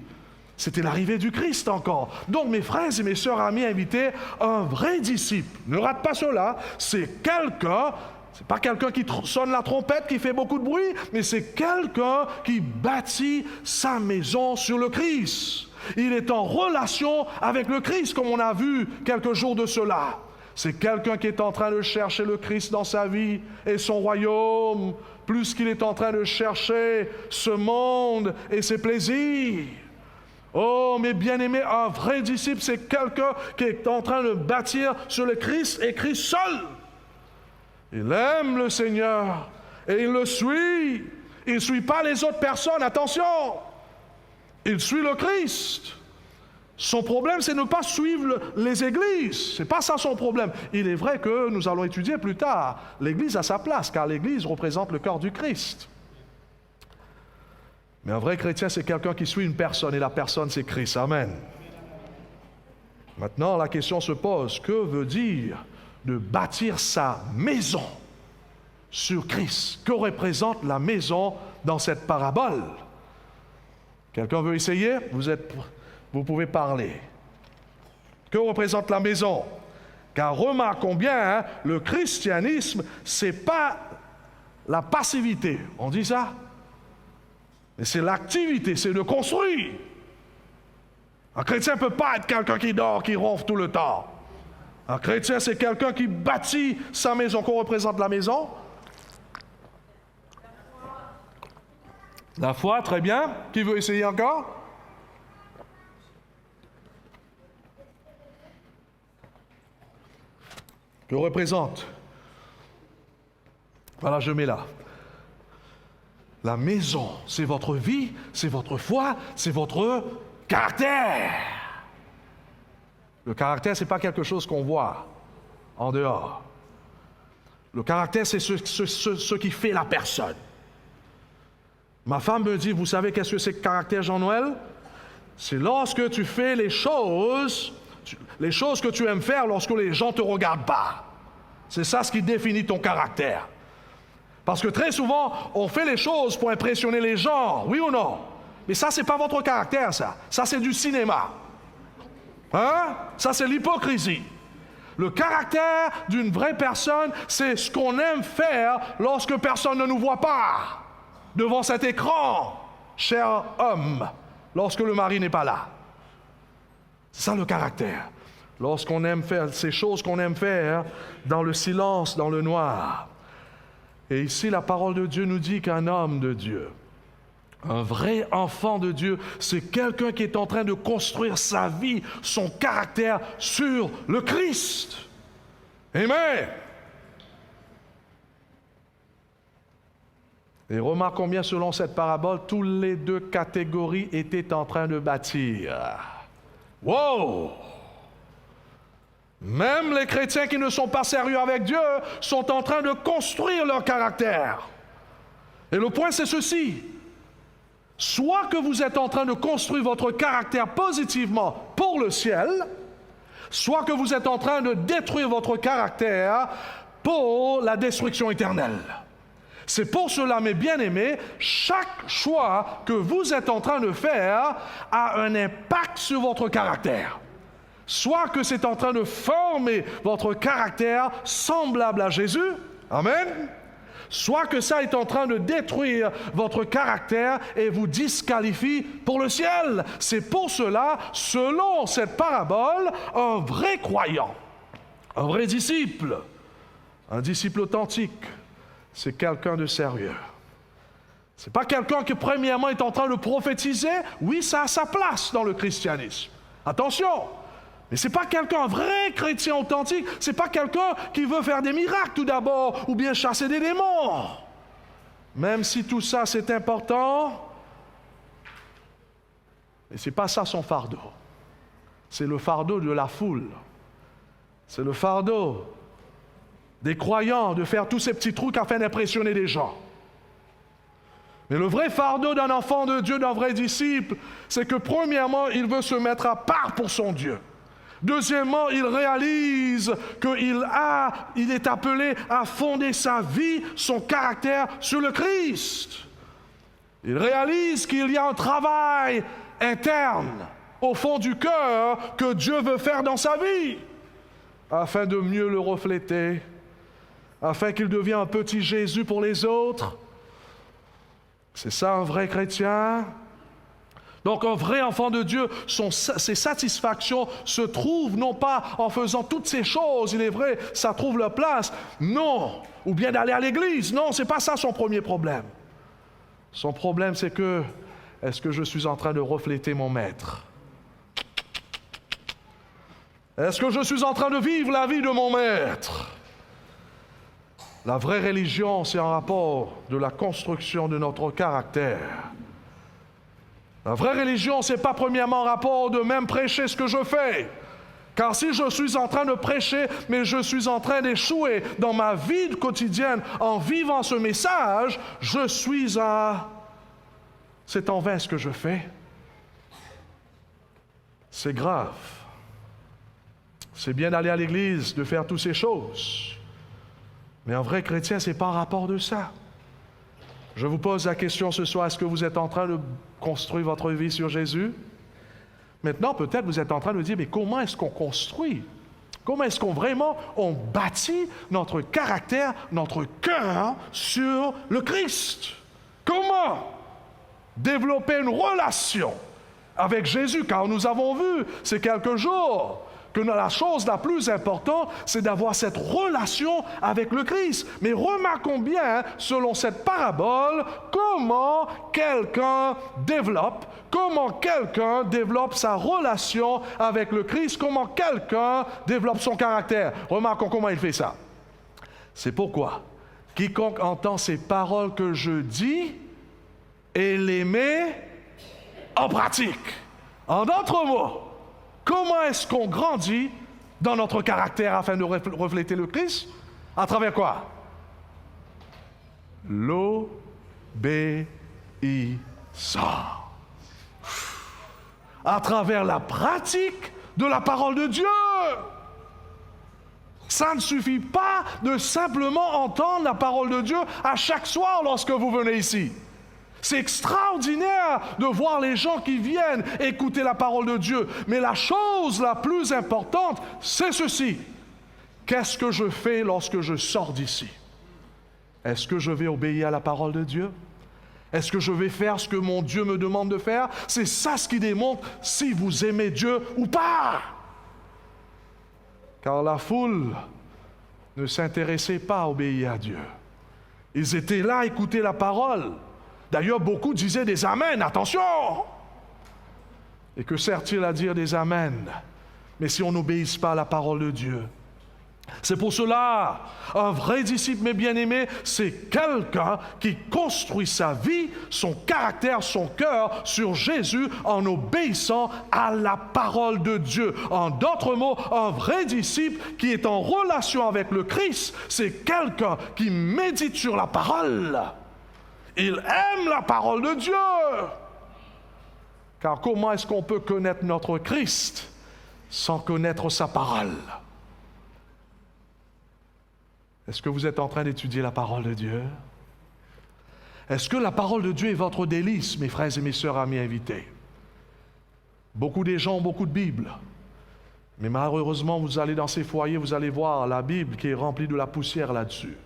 C'était l'arrivée du Christ encore. Donc, mes frères et mes sœurs, amis invités, un vrai disciple, ne rate pas cela, c'est quelqu'un. C'est pas quelqu'un qui sonne la trompette, qui fait beaucoup de bruit, mais c'est quelqu'un qui bâtit sa maison sur le Christ. Il est en relation avec le Christ, comme on a vu quelques jours de cela. C'est quelqu'un qui est en train de chercher le Christ dans sa vie et son royaume, plus qu'il est en train de chercher ce monde et ses plaisirs. Oh, mes bien-aimés, un vrai disciple, c'est quelqu'un qui est en train de bâtir sur le Christ et Christ seul. Il aime le Seigneur et il le suit. Il ne suit pas les autres personnes, attention. Il suit le Christ. Son problème, c'est de ne pas suivre les églises. Ce n'est pas ça son problème. Il est vrai que nous allons étudier plus tard. L'église a sa place, car l'église représente le corps du Christ. Mais un vrai chrétien, c'est quelqu'un qui suit une personne, et la personne, c'est Christ. Amen. Maintenant, la question se pose, que veut dire de bâtir sa maison sur Christ? Que représente la maison dans cette parabole? Quelqu'un veut essayer? Vous pouvez parler. Que représente la maison? Car remarquons bien, hein, le christianisme, ce n'est pas la passivité. On dit ça? Mais c'est l'activité, c'est de construire. Un chrétien ne peut pas être quelqu'un qui dort, qui ronfle tout le temps. Un chrétien, c'est quelqu'un qui bâtit sa maison. Qu'on représente la maison? La foi, très bien. Qui veut essayer encore? Que représente? Voilà, je mets là. La maison, c'est votre vie, c'est votre foi, c'est votre caractère. Le caractère, ce n'est pas quelque chose qu'on voit en dehors. Le caractère, c'est ce qui fait la personne. Ma femme me dit, vous savez qu'est-ce que c'est que caractère, Jean-Noël? C'est lorsque tu fais les choses que tu aimes faire lorsque les gens ne te regardent pas. C'est ça ce qui définit ton caractère. Parce que très souvent, on fait les choses pour impressionner les gens, oui ou non? Mais ça, ce n'est pas votre caractère, ça. Ça, c'est du cinéma. Hein? Ça, c'est l'hypocrisie. Le caractère d'une vraie personne, c'est ce qu'on aime faire lorsque personne ne nous voit pas. Devant cet écran, cher homme, lorsque le mari n'est pas là. C'est ça le caractère. Lorsqu'on aime faire ces choses qu'on aime faire dans le silence, dans le noir. Et ici, la parole de Dieu nous dit qu'un homme de Dieu, un vrai enfant de Dieu, c'est quelqu'un qui est en train de construire sa vie, son caractère sur le Christ. Amen. Et remarquons bien, selon cette parabole, tous les deux catégories étaient en train de bâtir. Wow! Même les chrétiens qui ne sont pas sérieux avec Dieu sont en train de construire leur caractère. Et le point, c'est ceci. Soit que vous êtes en train de construire votre caractère positivement pour le ciel, soit que vous êtes en train de détruire votre caractère pour la destruction éternelle. C'est pour cela, mes bien-aimés, chaque choix que vous êtes en train de faire a un impact sur votre caractère. Soit que c'est en train de former votre caractère semblable à Jésus, amen, soit que ça est en train de détruire votre caractère et vous disqualifie pour le ciel. C'est pour cela, selon cette parabole, un vrai croyant, un vrai disciple, un disciple authentique, c'est quelqu'un de sérieux. Ce n'est pas quelqu'un qui, premièrement, est en train de prophétiser. Oui, ça a sa place dans le christianisme. Attention! Mais ce n'est pas quelqu'un, un vrai chrétien authentique, ce n'est pas quelqu'un qui veut faire des miracles tout d'abord, ou bien chasser des démons. Même si tout ça c'est important, mais ce n'est pas ça son fardeau. C'est le fardeau de la foule. C'est le fardeau des croyants de faire tous ces petits trucs afin d'impressionner les gens. Mais le vrai fardeau d'un enfant de Dieu, d'un vrai disciple, c'est que premièrement, il veut se mettre à part pour son Dieu. Deuxièmement, il réalise qu'il est appelé à fonder sa vie, son caractère sur le Christ. Il réalise qu'il y a un travail interne au fond du cœur que Dieu veut faire dans sa vie afin de mieux le refléter, afin qu'il devienne un petit Jésus pour les autres. C'est ça un vrai chrétien. Donc un vrai enfant de Dieu, ses satisfactions se trouvent non pas en faisant toutes ces choses, il est vrai, ça trouve leur place, non, ou bien d'aller à l'église, non, c'est pas ça son premier problème. Son problème c'est que, est-ce que je suis en train de refléter mon maître? Est-ce que je suis en train de vivre la vie de mon maître? La vraie religion, c'est un rapport de la construction de notre caractère. La vraie religion, ce n'est pas premièrement un rapport de même prêcher ce que je fais. Car si je suis en train de prêcher, mais je suis en train d'échouer dans ma vie quotidienne en vivant ce message, je suis à... C'est en vain ce que je fais. C'est grave. C'est bien d'aller à l'église, de faire toutes ces choses. Mais un vrai chrétien, ce n'est pas un rapport de ça. Je vous pose la question ce soir, est-ce que vous êtes en train de construire votre vie sur Jésus? Maintenant, peut-être vous êtes en train de dire, mais comment est-ce qu'on construit? Comment est-ce qu'on vraiment, on bâtit notre caractère, notre cœur sur le Christ? Comment développer une relation avec Jésus? Car nous avons vu ces quelques jours que la chose la plus importante, c'est d'avoir cette relation avec le Christ. Mais remarquons bien, selon cette parabole, comment quelqu'un développe sa relation avec le Christ, comment quelqu'un développe son caractère. Remarquons comment il fait ça. C'est pourquoi quiconque entend ces paroles que je dis et les met en pratique. En d'autres mots, comment est-ce qu'on grandit dans notre caractère afin de refléter le Christ? À travers quoi? L'obéissance. À travers la pratique de la parole de Dieu. Ça ne suffit pas de simplement entendre la parole de Dieu à chaque soir lorsque vous venez ici. C'est extraordinaire de voir les gens qui viennent écouter la parole de Dieu. Mais la chose la plus importante, c'est ceci. Qu'est-ce que je fais lorsque je sors d'ici? Est-ce que je vais obéir à la parole de Dieu? Est-ce que je vais faire ce que mon Dieu me demande de faire? C'est ça ce qui démontre si vous aimez Dieu ou pas. Car la foule ne s'intéressait pas à obéir à Dieu. Ils étaient là à écouter la parole. D'ailleurs, beaucoup disaient des amens, attention! Et que sert-il à dire des amens? Mais si on n'obéit pas à la parole de Dieu. C'est pour cela, un vrai disciple, mes bien-aimés, c'est quelqu'un qui construit sa vie, son caractère, son cœur sur Jésus en obéissant à la parole de Dieu. En d'autres mots, un vrai disciple qui est en relation avec le Christ, c'est quelqu'un qui médite sur la parole. Il aime la parole de Dieu. Car comment est-ce qu'on peut connaître notre Christ sans connaître sa parole? Est-ce que vous êtes en train d'étudier la parole de Dieu? Est-ce que la parole de Dieu est votre délice, mes frères et mes sœurs, amis invités? Beaucoup des gens ont beaucoup de Bibles. Mais malheureusement, vous allez dans ces foyers, vous allez voir la Bible qui est remplie de la poussière là-dessus.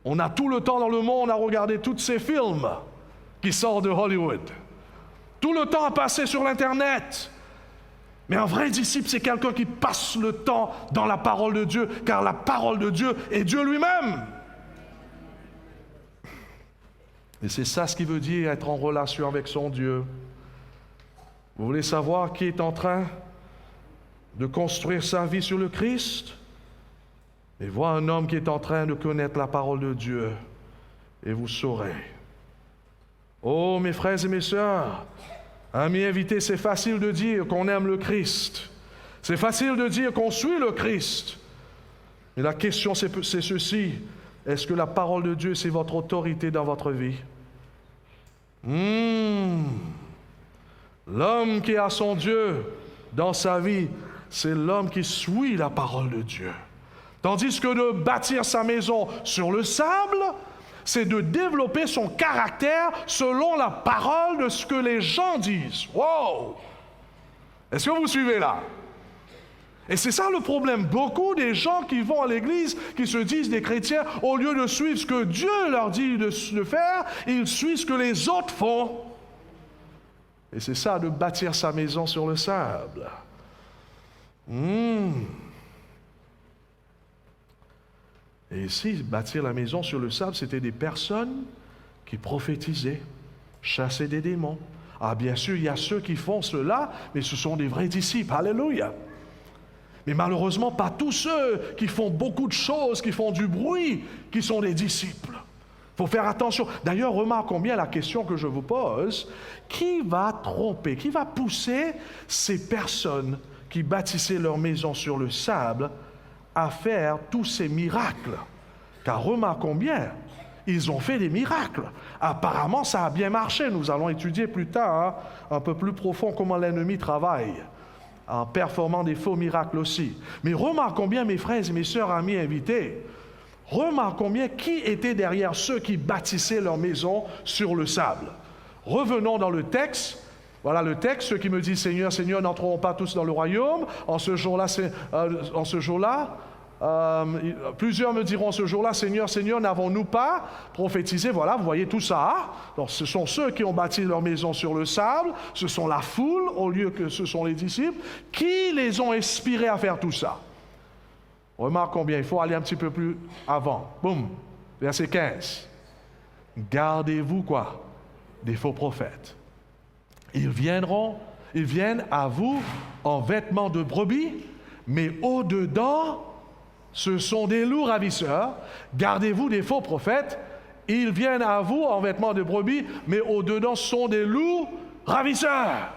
On a tout le temps dans le monde à regarder tous ces films qui sortent de Hollywood. Tout le temps à passer sur l'Internet. Mais un vrai disciple, c'est quelqu'un qui passe le temps dans la parole de Dieu, car la parole de Dieu est Dieu lui-même. Et c'est ça ce qui veut dire être en relation avec son Dieu. Vous voulez savoir qui est en train de construire sa vie sur le Christ? Et voir un homme qui est en train de connaître la parole de Dieu, et vous saurez. Oh, mes frères et mes sœurs, amis invités, c'est facile de dire qu'on aime le Christ. C'est facile de dire qu'on suit le Christ. Mais la question, c'est ceci. Est-ce que la parole de Dieu, c'est votre autorité dans votre vie? L'homme qui a son Dieu dans sa vie, c'est l'homme qui suit la parole de Dieu. Tandis que de bâtir sa maison sur le sable, c'est de développer son caractère selon la parole de ce que les gens disent. Wow! Est-ce que vous suivez là? Et c'est ça le problème. Beaucoup des gens qui vont à l'église, qui se disent des chrétiens, au lieu de suivre ce que Dieu leur dit de faire, ils suivent ce que les autres font. Et c'est ça, de bâtir sa maison sur le sable. Et ici, bâtir la maison sur le sable, c'était des personnes qui prophétisaient, chassaient des démons. Ah, bien sûr, il y a ceux qui font cela, mais ce sont des vrais disciples. Alléluia! Mais malheureusement, pas tous ceux qui font beaucoup de choses, qui font du bruit, qui sont des disciples. Il faut faire attention. D'ailleurs, remarquons bien la question que je vous pose. Qui va tromper, qui va pousser ces personnes qui bâtissaient leur maison sur le sable à faire tous ces miracles? Car remarquons bien, ils ont fait des miracles. Apparemment, ça a bien marché. Nous allons étudier plus tard, un peu plus profond, comment l'ennemi travaille, en performant des faux miracles aussi. Mais remarquons bien, mes frères et mes sœurs, amis invités, remarquons bien qui était derrière ceux qui bâtissaient leur maison sur le sable. Revenons dans le texte. Voilà le texte, ceux qui me disent « Seigneur, Seigneur, n'entreront pas tous dans le royaume ». En ce jour-là, plusieurs me diront ce jour-là, Seigneur, Seigneur, n'avons-nous pas prophétisé? Voilà, vous voyez tout ça. Donc, ce sont ceux qui ont bâti leur maison sur le sable, ce sont la foule, au lieu que ce sont les disciples, qui les ont inspirés à faire tout ça. Remarquons bien, il faut aller un petit peu plus avant. Boum, verset 15. Gardez-vous quoi? Des faux prophètes. Ils viennent à vous en vêtements de brebis, mais au-dedans, ce sont des loups ravisseurs. Gardez-vous des faux prophètes. Ils viennent à vous en vêtements de brebis, mais au-dedans, ce sont des loups ravisseurs.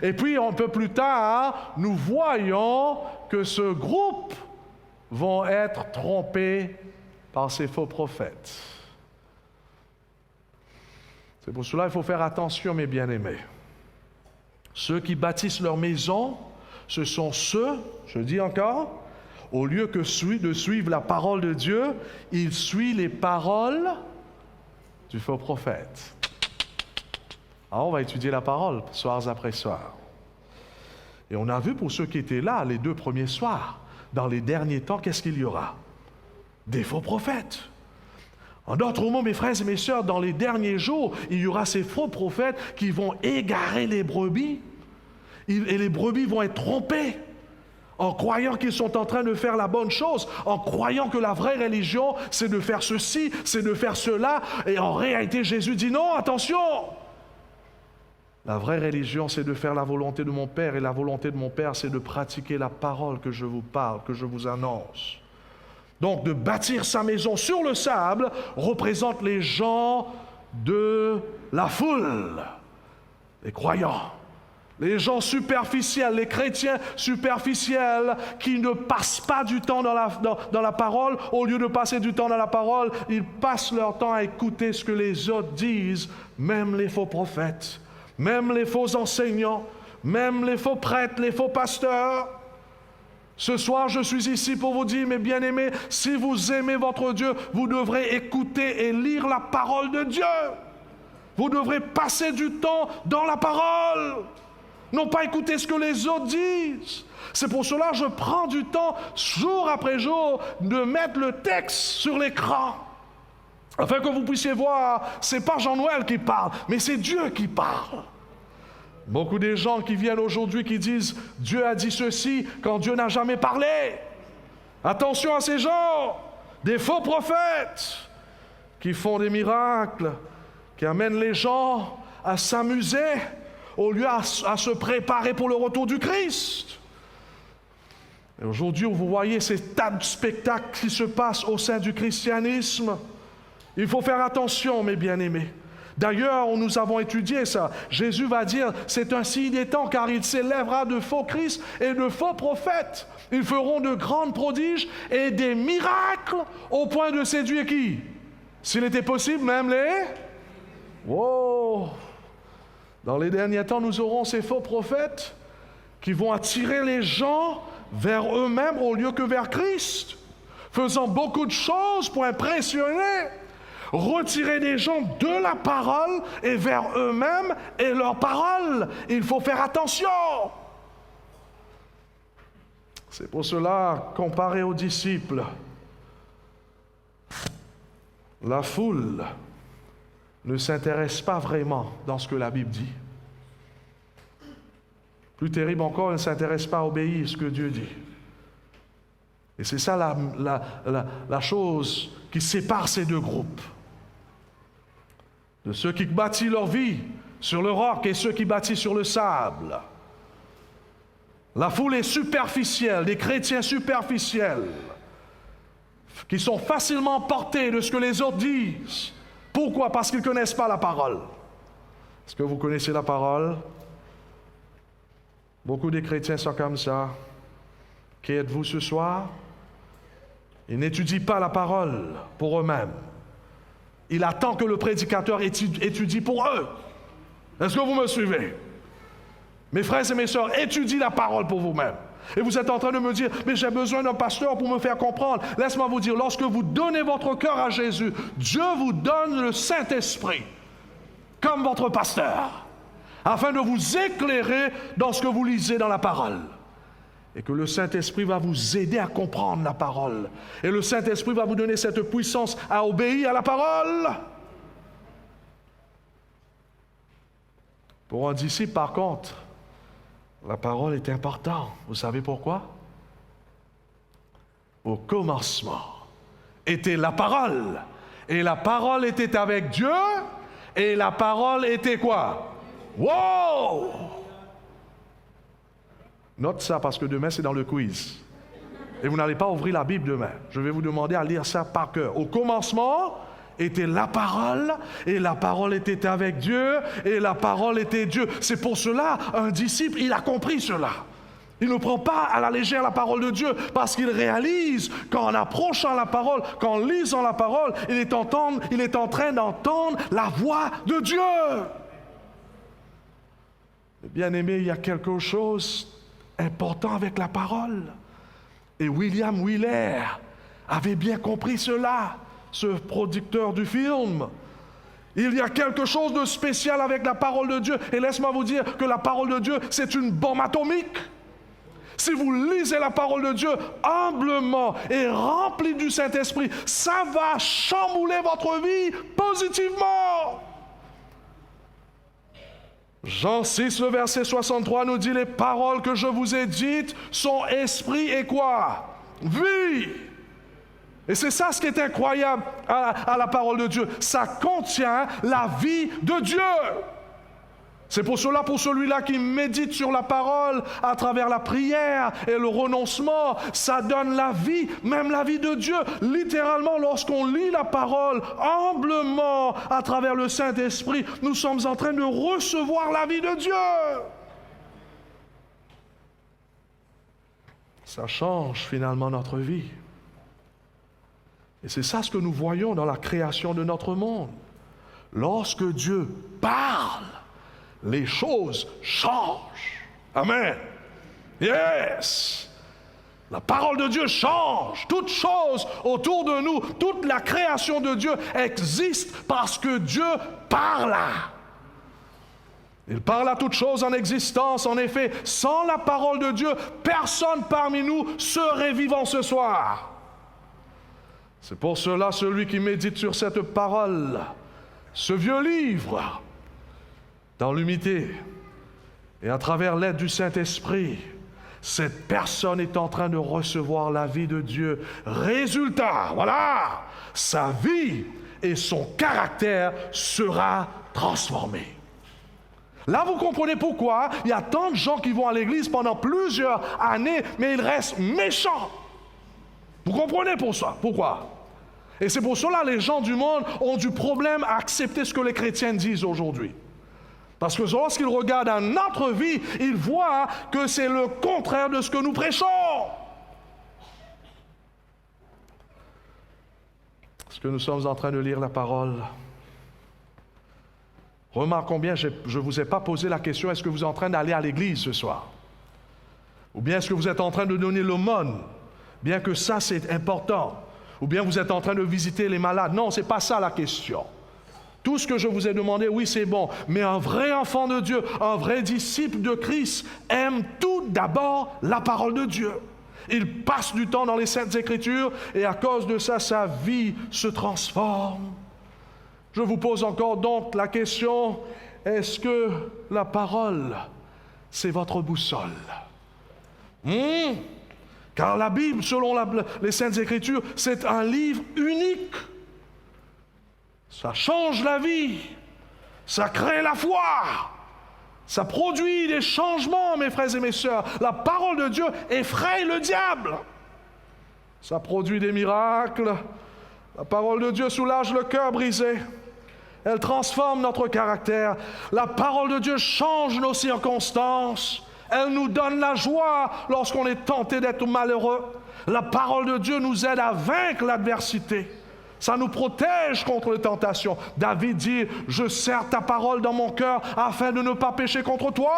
Et puis, un peu plus tard, nous voyons que ce groupe vont être trompés par ces faux prophètes. C'est pour cela qu'il faut faire attention, mes bien-aimés. Ceux qui bâtissent leur maison, ce sont ceux, je dis encore, au lieu de suivre la parole de Dieu, ils suivent les paroles du faux prophète. Alors, on va étudier la parole, soirs après soirs. Et on a vu pour ceux qui étaient là, les 2 premiers soirs, dans les derniers temps, qu'est-ce qu'il y aura? Des faux prophètes. En d'autres mots, mes frères et mes sœurs, dans les derniers jours, il y aura ces faux prophètes qui vont égarer les brebis. Et les brebis vont être trompées en croyant qu'ils sont en train de faire la bonne chose, en croyant que la vraie religion, c'est de faire ceci, c'est de faire cela. Et en réalité, Jésus dit non, attention! La vraie religion, c'est de faire la volonté de mon Père. Et la volonté de mon Père, c'est de pratiquer la parole que je vous parle, que je vous annonce. Donc, de bâtir sa maison sur le sable représente les gens de la foule, les croyants. Les gens superficiels, les chrétiens superficiels qui ne passent pas du temps dans la parole, au lieu de passer du temps dans la parole, ils passent leur temps à écouter ce que les autres disent, même les faux prophètes, même les faux enseignants, même les faux prêtres, les faux pasteurs. Ce soir, je suis ici pour vous dire, mes bien-aimés, si vous aimez votre Dieu, vous devrez écouter et lire la parole de Dieu. Vous devrez passer du temps dans la parole, non pas écouter ce que les autres disent. C'est pour cela que je prends du temps, jour après jour, de mettre le texte sur l'écran, afin que vous puissiez voir, c'est pas Jean-Noël qui parle, mais c'est Dieu qui parle. Beaucoup des gens qui viennent aujourd'hui qui disent « Dieu a dit ceci » quand Dieu n'a jamais parlé. Attention à ces gens, des faux prophètes qui font des miracles, qui amènent les gens à s'amuser au lieu à se préparer pour le retour du Christ. Et aujourd'hui, vous voyez ces tas de spectacles qui se passent au sein du christianisme. Il faut faire attention, mes bien-aimés. D'ailleurs, nous avons étudié ça. Jésus va dire, c'est un signe des temps, car il s'élèvera de faux Christ et de faux prophètes. Ils feront de grands prodiges et des miracles au point de séduire qui? S'il était possible, même les... Wow! Dans les derniers temps, nous aurons ces faux prophètes qui vont attirer les gens vers eux-mêmes au lieu que vers Christ, faisant beaucoup de choses pour impressionner, retirer des gens de la parole et vers eux-mêmes et leur parole. Il faut faire attention. C'est pour cela, comparé aux disciples, la foule ne s'intéresse pas vraiment dans ce que la Bible dit. Plus terrible encore, elle ne s'intéresse pas à obéir à ce que Dieu dit. Et c'est ça la chose qui sépare ces deux groupes. De ceux qui bâtissent leur vie sur le roc et ceux qui bâtissent sur le sable. La foule est superficielle, des chrétiens superficiels, qui sont facilement portés de ce que les autres disent. Pourquoi? Parce qu'ils ne connaissent pas la parole. Est-ce que vous connaissez la parole? Beaucoup de chrétiens sont comme ça. Qui êtes-vous ce soir? Ils n'étudient pas la parole pour eux-mêmes. Ils attendent que le prédicateur étudie pour eux. Est-ce que vous me suivez? Mes frères et mes sœurs, étudiez la parole pour vous-même. Et vous êtes en train de me dire, mais j'ai besoin d'un pasteur pour me faire comprendre. Laisse-moi vous dire, lorsque vous donnez votre cœur à Jésus, Dieu vous donne le Saint-Esprit comme votre pasteur, afin de vous éclairer dans ce que vous lisez dans la parole. Et que le Saint-Esprit va vous aider à comprendre la parole. Et le Saint-Esprit va vous donner cette puissance à obéir à la parole. Pour un disciple, par contre, la parole est importante. Vous savez pourquoi? Au commencement était la parole. Et la parole était avec Dieu. Et la parole était quoi? Wow! Note ça parce que demain c'est dans le quiz. Et vous n'allez pas ouvrir la Bible demain. Je vais vous demander à lire ça par cœur. Au commencement était la parole, et la parole était avec Dieu, et la parole était Dieu. C'est pour cela, un disciple, il a compris cela. Il ne prend pas à la légère la parole de Dieu, parce qu'il réalise qu'en approchant la parole, qu'en lisant la parole, il est en train d'entendre la voix de Dieu. Bien-aimé, il y a quelque chose important avec la parole. Et William Wyler avait bien compris cela, ce producteur du film. Il y a quelque chose de spécial avec la parole de Dieu. Et laisse-moi vous dire que la parole de Dieu, c'est une bombe atomique. Si vous lisez la parole de Dieu humblement et rempli du Saint-Esprit, ça va chambouler votre vie positivement. Jean 6, le verset 63 nous dit, les paroles que je vous ai dites sont esprit et quoi? Vie. Et c'est ça ce qui est incroyable à la parole de Dieu. Ça contient la vie de Dieu. C'est pour cela, pour celui-là qui médite sur la parole à travers la prière et le renoncement, ça donne la vie, même la vie de Dieu. Littéralement, lorsqu'on lit la parole humblement à travers le Saint-Esprit, nous sommes en train de recevoir la vie de Dieu. Ça change finalement notre vie. Et c'est ça ce que nous voyons dans la création de notre monde. Lorsque Dieu parle, les choses changent. Amen. Yes. La parole de Dieu change. Toute chose autour de nous, toute la création de Dieu existe parce que Dieu parle. Il parle à toute chose en existence. En effet, sans la parole de Dieu, personne parmi nous serait vivant ce soir. C'est pour cela, celui qui médite sur cette parole, ce vieux livre, dans l'humilité et à travers l'aide du Saint-Esprit, cette personne est en train de recevoir la vie de Dieu. Résultat, voilà, sa vie et son caractère sera transformé. Là, vous comprenez pourquoi il y a tant de gens qui vont à l'église pendant plusieurs années, mais ils restent méchants. Vous comprenez pour ça? Pourquoi? Et c'est pour cela que les gens du monde ont du problème à accepter ce que les chrétiens disent aujourd'hui. Parce que lorsqu'ils regardent à notre vie, ils voient que c'est le contraire de ce que nous prêchons. Est-ce que nous sommes en train de lire la parole? Remarque combien je ne vous ai pas posé la question, est-ce que vous êtes en train d'aller à l'église ce soir? Ou bien est-ce que vous êtes en train de donner l'aumône? Bien que ça c'est important. Ou bien vous êtes en train de visiter les malades? Non, ce n'est pas ça la question. Tout ce que je vous ai demandé, oui, c'est bon. Mais un vrai enfant de Dieu, un vrai disciple de Christ, aime tout d'abord la parole de Dieu. Il passe du temps dans les Saintes Écritures et à cause de ça, sa vie se transforme. Je vous pose encore donc la question, est-ce que la parole, c'est votre boussole? Car la Bible, selon les Saintes Écritures, c'est un livre unique. Ça change la vie, ça crée la foi, ça produit des changements, mes frères et mes sœurs. La parole de Dieu effraie le diable. Ça produit des miracles. La parole de Dieu soulage le cœur brisé. Elle transforme notre caractère. La parole de Dieu change nos circonstances. Elle nous donne la joie lorsqu'on est tenté d'être malheureux. La parole de Dieu nous aide à vaincre l'adversité. Ça nous protège contre les tentations. David dit, je serre ta parole dans mon cœur afin de ne pas pécher contre toi.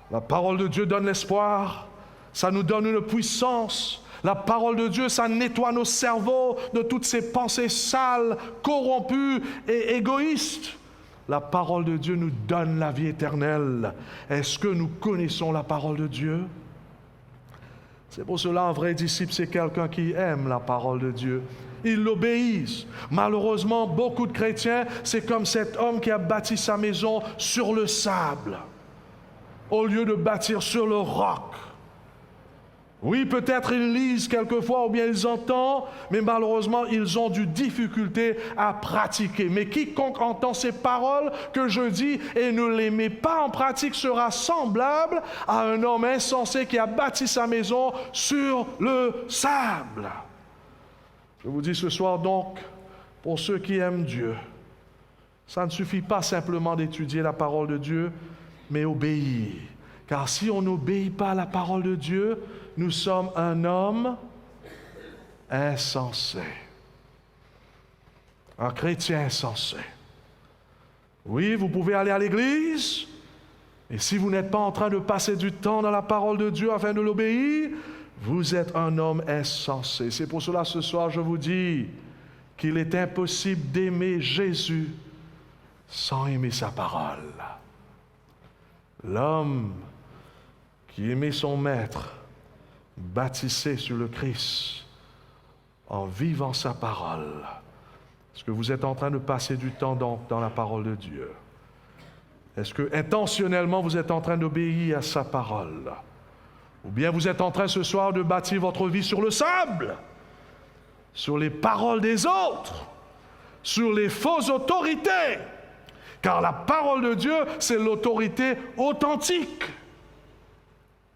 La parole de Dieu donne l'espoir. Ça nous donne une puissance. La parole de Dieu, ça nettoie nos cerveaux de toutes ces pensées sales, corrompues et égoïstes. La parole de Dieu nous donne la vie éternelle. Est-ce que nous connaissons la parole de Dieu? C'est pour cela un vrai disciple, c'est quelqu'un qui aime la parole de Dieu. Ils l'obéissent. Malheureusement, beaucoup de chrétiens, c'est comme cet homme qui a bâti sa maison sur le sable, au lieu de bâtir sur le roc. Oui, peut-être ils lisent quelquefois ou bien ils entendent, mais malheureusement, ils ont du difficulté à pratiquer. Mais quiconque entend ces paroles que je dis et ne les met pas en pratique sera semblable à un homme insensé qui a bâti sa maison sur le sable. Je vous dis ce soir donc, pour ceux qui aiment Dieu, ça ne suffit pas simplement d'étudier la parole de Dieu, mais obéir. Car si on n'obéit pas à la parole de Dieu, nous sommes un homme insensé. Un chrétien insensé. Oui, vous pouvez aller à l'église, et si vous n'êtes pas en train de passer du temps dans la parole de Dieu afin de l'obéir, vous êtes un homme insensé. C'est pour cela ce soir je vous dis qu'il est impossible d'aimer Jésus sans aimer sa parole. L'homme qui aimait son maître bâtissait sur le Christ en vivant sa parole. Est-ce que vous êtes en train de passer du temps dans la parole de Dieu? Est-ce que intentionnellement vous êtes en train d'obéir à sa parole? Ou bien vous êtes en train ce soir de bâtir votre vie sur le sable, sur les paroles des autres, sur les fausses autorités? Car la parole de Dieu, c'est l'autorité authentique.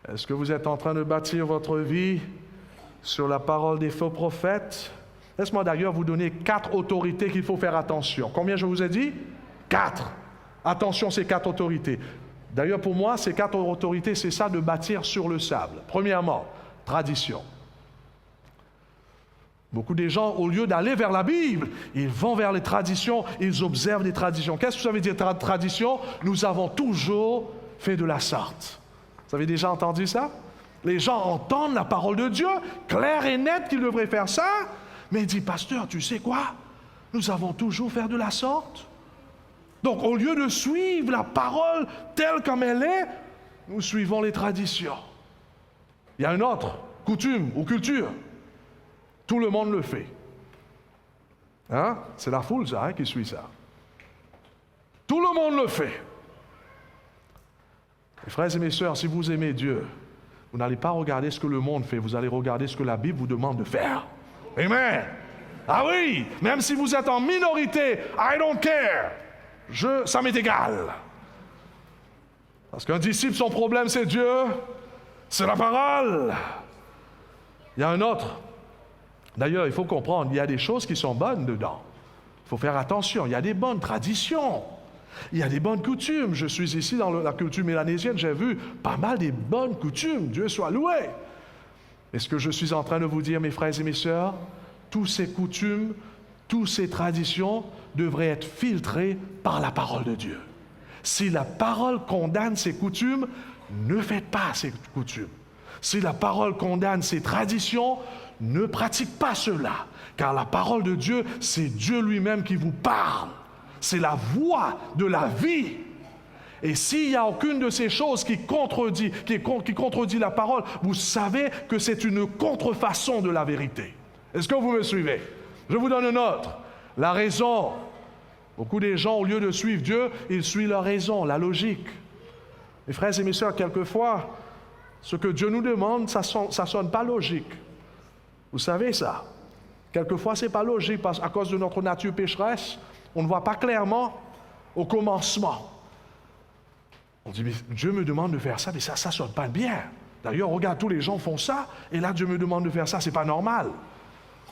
Est-ce que vous êtes en train de bâtir votre vie sur la parole des faux prophètes? Laisse-moi d'ailleurs vous donner 4 autorités qu'il faut faire attention. Combien je vous ai dit? 4. Attention, ces 4 autorités. D'ailleurs, pour moi, ces 4 autorités, c'est ça de bâtir sur le sable. Premièrement, tradition. Beaucoup de gens, au lieu d'aller vers la Bible, ils vont vers les traditions, ils observent les traditions. Qu'est-ce que ça veut dire, tradition? Nous avons toujours fait de la sorte. Vous avez déjà entendu ça? Les gens entendent la parole de Dieu, claire et nette qu'ils devraient faire ça, mais il dit, pasteur, tu sais quoi? Nous avons toujours fait de la sorte. Donc, au lieu de suivre la parole telle comme elle est, nous suivons les traditions. Il y a une autre coutume ou culture. Tout le monde le fait. Hein? C'est la foule, ça, qui suit ça. Tout le monde le fait. Mes frères et mes sœurs, si vous aimez Dieu, vous n'allez pas regarder ce que le monde fait, vous allez regarder ce que la Bible vous demande de faire. Amen. Ah oui, même si vous êtes en minorité, I don't care. Ça m'est égal. Parce qu'un disciple, son problème, c'est Dieu, c'est la parole. Il y a un autre. D'ailleurs, il faut comprendre, il y a des choses qui sont bonnes dedans. Il faut faire attention, il y a des bonnes traditions. Il y a des bonnes coutumes. Je suis ici dans la culture mélanésienne, j'ai vu pas mal des bonnes coutumes. Dieu soit loué. Et ce que je suis en train de vous dire, mes frères et mes sœurs, toutes ces coutumes, toutes ces traditions devraient être filtrées par la parole de Dieu. Si la parole condamne ces coutumes, ne faites pas ces coutumes. Si la parole condamne ces traditions, ne pratique pas cela. Car la parole de Dieu, c'est Dieu lui-même qui vous parle. C'est la voix de la vie. Et s'il n'y a aucune de ces choses qui contredit la parole, vous savez que c'est une contrefaçon de la vérité. Est-ce que vous me suivez? Je vous donne une autre. La raison. Beaucoup des gens, au lieu de suivre Dieu, ils suivent leur raison, la logique. Mes frères et mes sœurs, quelquefois, ce que Dieu nous demande, ça sonne pas logique. Vous savez ça? Quelquefois, ce n'est pas logique parce qu'à cause de notre nature pécheresse, on ne voit pas clairement au commencement. On dit, mais Dieu me demande de faire ça, mais ça ne sonne pas bien. D'ailleurs, regarde, tous les gens font ça, et là, Dieu me demande de faire ça, ce n'est pas normal.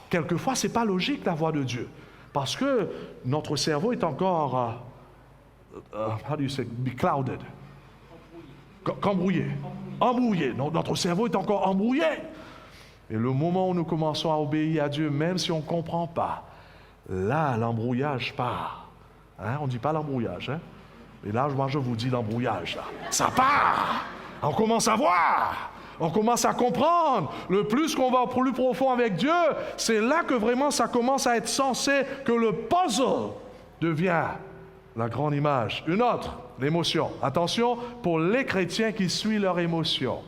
Quelquefois, ce n'est pas logique, la voix de Dieu. Parce que notre cerveau est encore, how do you say, beclouded? Embrouillé. Notre cerveau est encore embrouillé. Et le moment où nous commençons à obéir à Dieu, même si on ne comprend pas, là, l'embrouillage part. Hein? On ne dit pas l'embrouillage. Hein? Et là, moi, je vous dis l'embrouillage. Là. Ça part. On commence à voir. On commence à comprendre. Le plus qu'on va plus profond avec Dieu, c'est là que vraiment ça commence à être sensé, que le puzzle devient la grande image. Une autre, l'émotion. Attention, pour les chrétiens qui suivent leur émotion.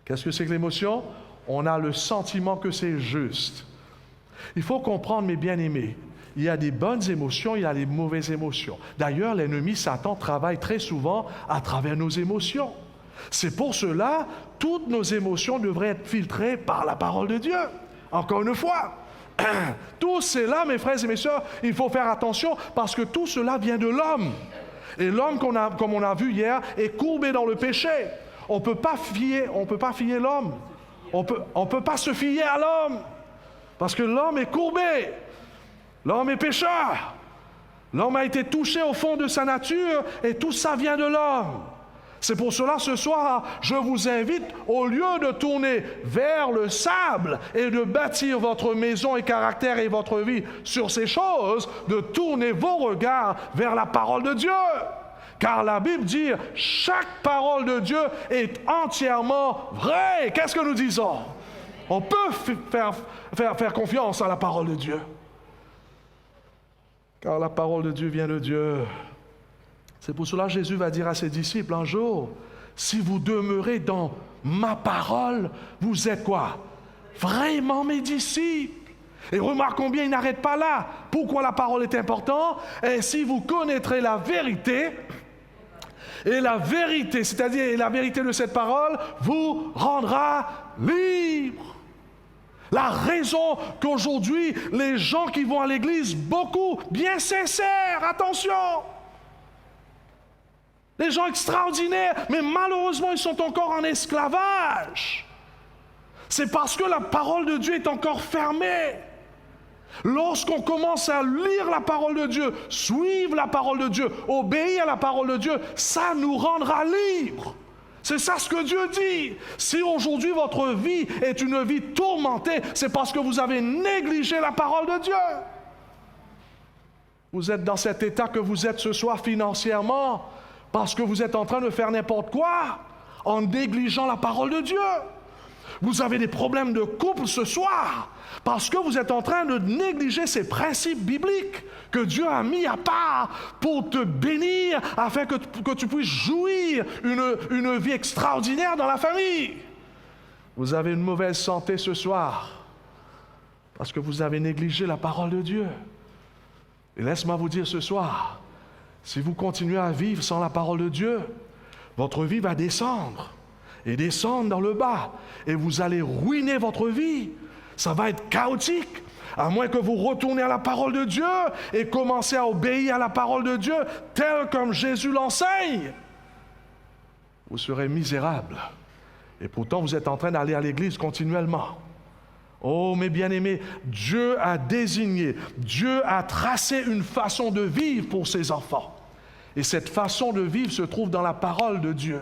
Qu'est-ce que c'est que l'émotion? On a le sentiment que c'est juste. Il faut comprendre, mes bien-aimés, il y a des bonnes émotions, il y a des mauvaises émotions. D'ailleurs, l'ennemi Satan travaille très souvent à travers nos émotions. C'est pour cela, toutes nos émotions devraient être filtrées par la parole de Dieu. Encore une fois, tout cela, mes frères et mes sœurs, il faut faire attention parce que tout cela vient de l'homme. Et l'homme, comme on a vu hier, est courbé dans le péché. On ne peut pas fier l'homme. On peut pas se fier à l'homme. Parce que l'homme est courbé. L'homme est pécheur. L'homme a été touché au fond de sa nature et tout ça vient de l'homme. C'est pour cela, ce soir, je vous invite, au lieu de tourner vers le sable et de bâtir votre maison et caractère et votre vie sur ces choses, de tourner vos regards vers la parole de Dieu. Car la Bible dit, chaque parole de Dieu est entièrement vraie. Qu'est-ce que nous disons? On peut faire confiance à la parole de Dieu. Car la parole de Dieu vient de Dieu. C'est pour cela que Jésus va dire à ses disciples un jour, si vous demeurez dans ma parole, vous êtes quoi? Vraiment mes disciples. Et remarque combien il n'arrête pas là. Pourquoi la parole est importante? Et si vous connaîtrez la vérité, et la vérité, c'est-à-dire la vérité de cette parole, vous rendra libre. La raison qu'aujourd'hui, les gens qui vont à l'église, beaucoup, bien sincères, attention, des gens extraordinaires, mais malheureusement, ils sont encore en esclavage. C'est parce que la parole de Dieu est encore fermée. Lorsqu'on commence à lire la parole de Dieu, suivre la parole de Dieu, obéir à la parole de Dieu, ça nous rendra libres. C'est ça ce que Dieu dit. Si aujourd'hui votre vie est une vie tourmentée, c'est parce que vous avez négligé la parole de Dieu. Vous êtes dans cet état que vous êtes ce soir financièrement, parce que vous êtes en train de faire n'importe quoi. en négligeant la parole de Dieu. Vous avez des problèmes de couple ce soir parce que vous êtes en train de négliger ces principes bibliques que Dieu a mis à part pour te bénir afin que tu puisses jouir une vie extraordinaire dans la famille. Vous avez une mauvaise santé ce soir parce que vous avez négligé la parole de Dieu. Et laisse-moi vous dire ce soir, si vous continuez à vivre sans la parole de Dieu, votre vie va descendre et descendre dans le bas et vous allez ruiner votre vie. Ça va être chaotique, à moins que vous retourniez à la parole de Dieu et commencez à obéir à la parole de Dieu telle comme Jésus l'enseigne. Vous serez misérable. Et pourtant, vous êtes en train d'aller à l'église continuellement. Oh, mes bien-aimés, Dieu a désigné, Dieu a tracé une façon de vivre pour ses enfants. Et cette façon de vivre se trouve dans la parole de Dieu.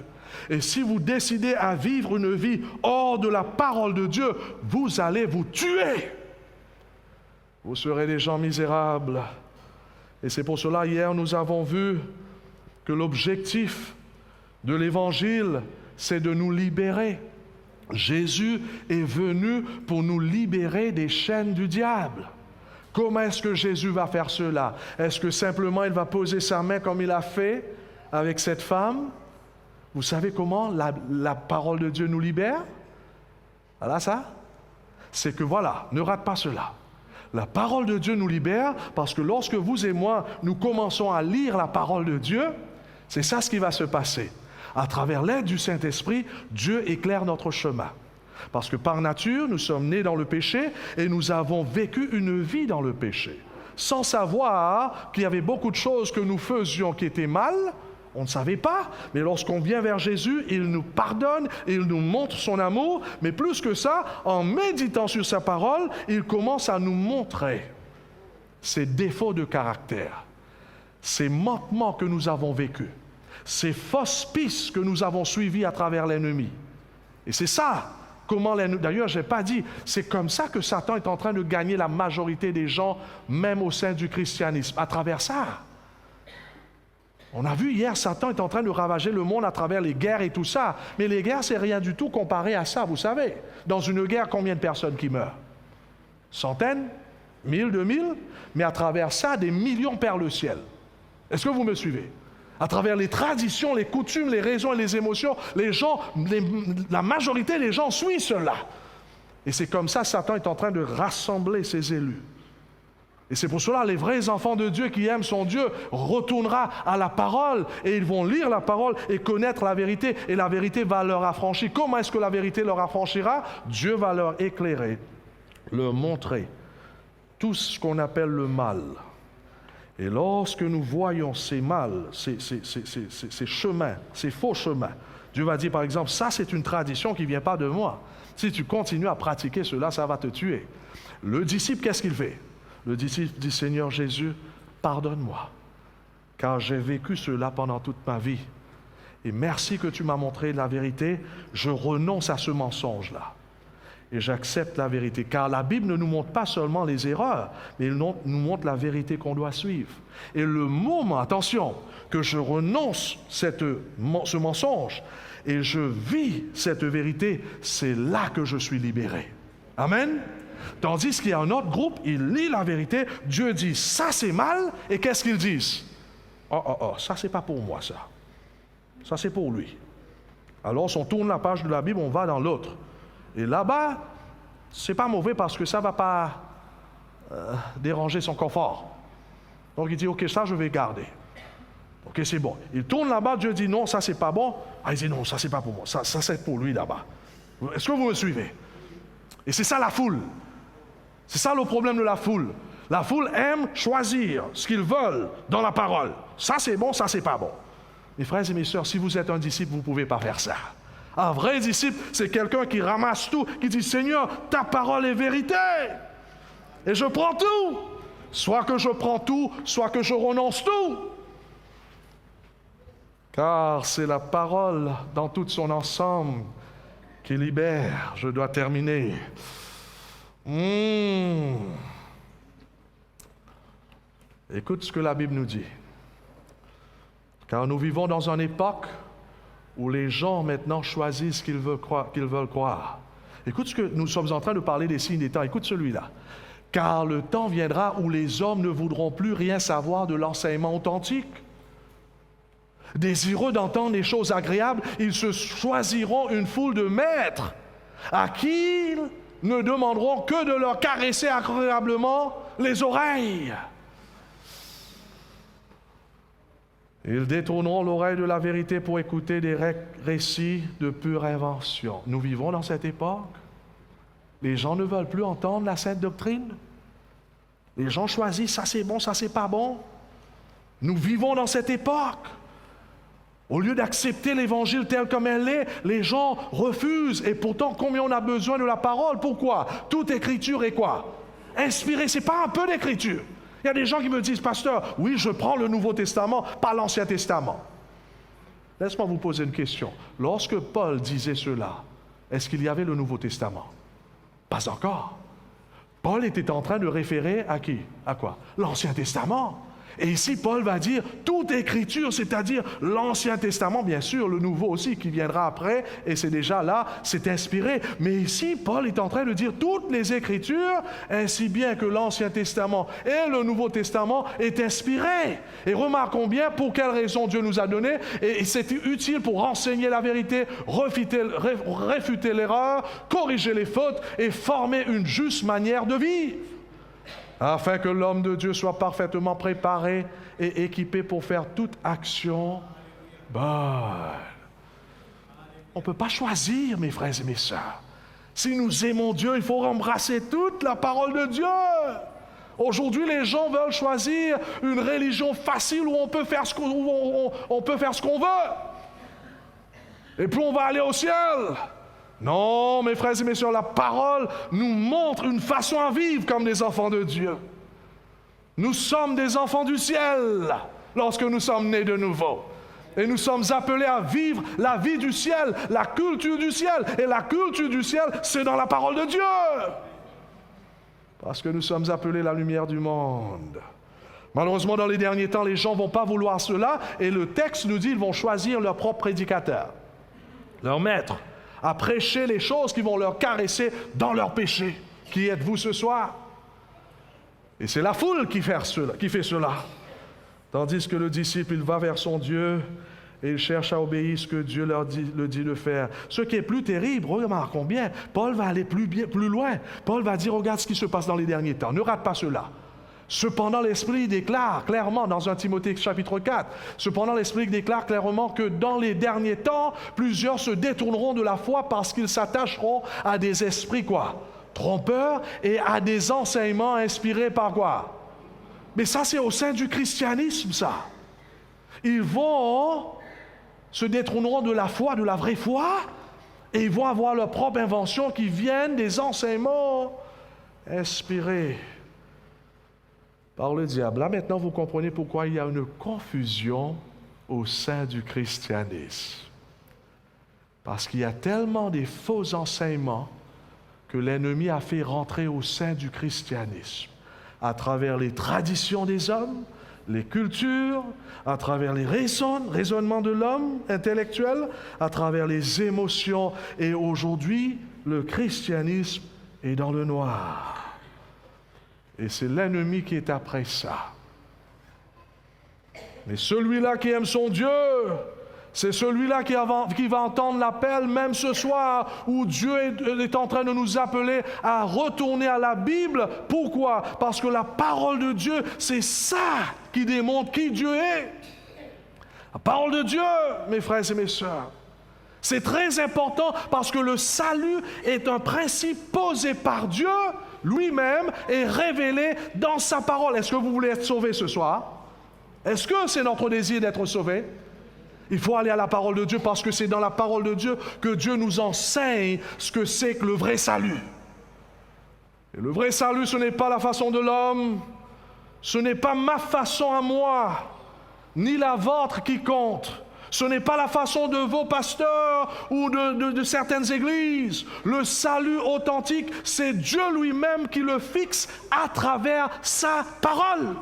Et si vous décidez à vivre une vie hors de la parole de Dieu, vous allez vous tuer. Vous serez des gens misérables. Et c'est pour cela, hier, nous avons vu que l'objectif de l'Évangile, c'est de nous libérer. Jésus est venu pour nous libérer des chaînes du diable. Comment est-ce que Jésus va faire cela? Est-ce que simplement il va poser sa main comme il a fait avec cette femme? Vous savez comment la parole de Dieu nous libère? Voilà ça? C'est que voilà, ne rate pas cela. La parole de Dieu nous libère parce que lorsque vous et moi, nous commençons à lire la parole de Dieu, c'est ça ce qui va se passer. À travers l'aide du Saint-Esprit, Dieu éclaire notre chemin. Parce que par nature, nous sommes nés dans le péché et nous avons vécu une vie dans le péché. Sans savoir qu'il y avait beaucoup de choses que nous faisions qui étaient mal, on ne savait pas, mais lorsqu'on vient vers Jésus, il nous pardonne, il nous montre son amour, mais plus que ça, en méditant sur sa parole, il commence à nous montrer ces défauts de caractère, ces manquements que nous avons vécus, ces fausses pistes que nous avons suivies à travers l'ennemi. Et c'est ça, d'ailleurs, je n'ai pas dit, c'est comme ça que Satan est en train de gagner la majorité des gens, même au sein du christianisme, à travers ça. On a vu hier, Satan est en train de ravager le monde à travers les guerres et tout ça. Mais les guerres, c'est rien du tout comparé à ça, vous savez. Dans une guerre, combien de personnes qui meurent? Centaines? 1000, 2000? Mais à travers ça, des millions perdent le ciel. Est-ce que vous me suivez? À travers les traditions, les coutumes, les raisons et les émotions, la majorité des gens suivent cela. Et c'est comme ça, Satan est en train de rassembler ses élus. Et c'est pour cela, les vrais enfants de Dieu qui aiment son Dieu retournera à la parole et ils vont lire la parole et connaître la vérité. Et la vérité va leur affranchir. Comment est-ce que la vérité leur affranchira? Dieu va leur éclairer, leur montrer tout ce qu'on appelle le mal. Et lorsque nous voyons ces mal, ces chemins, ces faux chemins, Dieu va dire par exemple, ça c'est une tradition qui ne vient pas de moi. Si tu continues à pratiquer cela, ça va te tuer. Le disciple, qu'est-ce qu'il fait? Le disciple dit, Seigneur Jésus, pardonne-moi, car j'ai vécu cela pendant toute ma vie. Et merci que tu m'as montré la vérité, je renonce à ce mensonge-là. Et j'accepte la vérité, car la Bible ne nous montre pas seulement les erreurs, mais elle nous montre la vérité qu'on doit suivre. Et le moment, attention, que je renonce ce mensonge et je vis cette vérité, c'est là que je suis libéré. Amen. Tandis qu'il y a un autre groupe, il lit la vérité, Dieu dit, ça c'est mal, et qu'est-ce qu'ils disent? Ça c'est pas pour moi ça. Ça c'est pour lui. Alors on tourne la page de la Bible, on va dans l'autre. Et là-bas, c'est pas mauvais parce que ça va pas déranger son confort. Donc il dit, ok, ça je vais garder. Ok, c'est bon. Il tourne là-bas, Dieu dit, non, ça c'est pas bon. Ah, il dit, non, ça c'est pas pour moi, ça c'est pour lui là-bas. Est-ce que vous me suivez? Et c'est ça la foule. C'est ça le problème de la foule. La foule aime choisir ce qu'ils veulent dans la parole. Ça c'est bon, ça c'est pas bon. Mes frères et mes sœurs, si vous êtes un disciple, vous ne pouvez pas faire ça. Un vrai disciple, c'est quelqu'un qui ramasse tout, qui dit, Seigneur, ta parole est vérité. Et je prends tout. Soit que je prends tout, soit que je renonce tout. Car c'est la parole dans tout son ensemble qui libère. Je dois terminer. Écoute ce que la Bible nous dit. Car nous vivons dans une époque où les gens maintenant choisissent ce qu'ils veulent croire. Écoute ce que nous sommes en train de parler des signes des temps. Écoute celui-là. Car le temps viendra où les hommes ne voudront plus rien savoir de l'enseignement authentique. Désireux d'entendre des choses agréables, ils se choisiront une foule de maîtres à qui ils ne demanderont que de leur caresser agréablement les oreilles. Ils détourneront l'oreille de la vérité pour écouter des récits de pure invention. Nous vivons dans cette époque. Les gens ne veulent plus entendre la sainte doctrine. Les gens choisissent, ça c'est bon, ça c'est pas bon. Nous vivons dans cette époque. Au lieu d'accepter l'Évangile tel comme elle est, les gens refusent. Et pourtant, combien on a besoin de la parole? Pourquoi? Toute écriture est quoi? Inspirée. C'est pas un peu d'écriture. Il y a des gens qui me disent, pasteur, oui, je prends le Nouveau Testament, pas l'Ancien Testament. Laisse-moi vous poser une question. Lorsque Paul disait cela, est-ce qu'il y avait le Nouveau Testament? Pas encore. Paul était en train de référer à qui? À quoi? L'Ancien Testament. Et ici, Paul va dire toute écriture, c'est-à-dire l'Ancien Testament, bien sûr, le Nouveau aussi qui viendra après, et c'est déjà là, c'est inspiré. Mais ici, Paul est en train de dire toutes les Écritures, ainsi bien que l'Ancien Testament et le Nouveau Testament, est inspiré. Et remarquons bien pour quelle raison Dieu nous a donné, et c'est utile pour enseigner la vérité, réfuter l'erreur, corriger les fautes et former une juste manière de vivre, afin que l'homme de Dieu soit parfaitement préparé et équipé pour faire toute action bonne. On ne peut pas choisir, mes frères et mes sœurs. Si nous aimons Dieu, il faut embrasser toute la parole de Dieu. Aujourd'hui, les gens veulent choisir une religion facile où on peut faire ce qu'on veut. Et puis on va aller au ciel. Non, mes frères et mes sœurs, la parole nous montre une façon à vivre comme des enfants de Dieu. Nous sommes des enfants du ciel lorsque nous sommes nés de nouveau. Et nous sommes appelés à vivre la vie du ciel, la culture du ciel. Et la culture du ciel, c'est dans la parole de Dieu. Parce que nous sommes appelés la lumière du monde. Malheureusement, dans les derniers temps, les gens ne vont pas vouloir cela. Et le texte nous dit qu'ils vont choisir leur propre prédicateur, leur maître, à prêcher les choses qui vont leur caresser dans leur péché. Qui êtes-vous ce soir? Et c'est la foule qui fait cela. Tandis que le disciple, il va vers son Dieu et il cherche à obéir ce que Dieu le dit de faire. Ce qui est plus terrible, remarquons bien, Paul va aller plus loin. Paul va dire, regarde ce qui se passe dans les derniers temps. Ne rate pas cela. Cependant, l'Esprit déclare clairement dans 1 Timothée chapitre 4, cependant l'Esprit déclare clairement que dans les derniers temps, plusieurs se détourneront de la foi parce qu'ils s'attacheront à des esprits quoi? Trompeurs et à des enseignements inspirés par quoi? Mais ça, c'est au sein du christianisme, ça. Ils se détourneront de la foi, de la vraie foi, et ils vont avoir leur propre invention qui viennent des enseignements inspirés par le diable. Là, maintenant, vous comprenez pourquoi il y a une confusion au sein du christianisme. Parce qu'il y a tellement de faux enseignements que l'ennemi a fait rentrer au sein du christianisme, à travers les traditions des hommes, les cultures, à travers les raisonnements de l'homme intellectuel, à travers les émotions. Et aujourd'hui, le christianisme est dans le noir. Et c'est l'ennemi qui est après ça. Mais celui-là qui aime son Dieu, c'est celui-là qui va entendre l'appel, même ce soir, où Dieu est en train de nous appeler à retourner à la Bible. Pourquoi? Parce que la parole de Dieu, c'est ça qui démontre qui Dieu est. La parole de Dieu, mes frères et mes sœurs, c'est très important parce que le salut est un principe posé par Dieu lui-même et révélé dans sa parole. Est-ce que vous voulez être sauvé ce soir? Est-ce que c'est notre désir d'être sauvé? Il faut aller à la parole de Dieu parce que c'est dans la parole de Dieu que Dieu nous enseigne ce que c'est que le vrai salut. Et le vrai salut, ce n'est pas la façon de l'homme, ce n'est pas ma façon à moi, ni la vôtre qui compte. Ce n'est pas la façon de vos pasteurs ou de certaines églises. Le salut authentique, c'est Dieu lui-même qui le fixe à travers sa parole.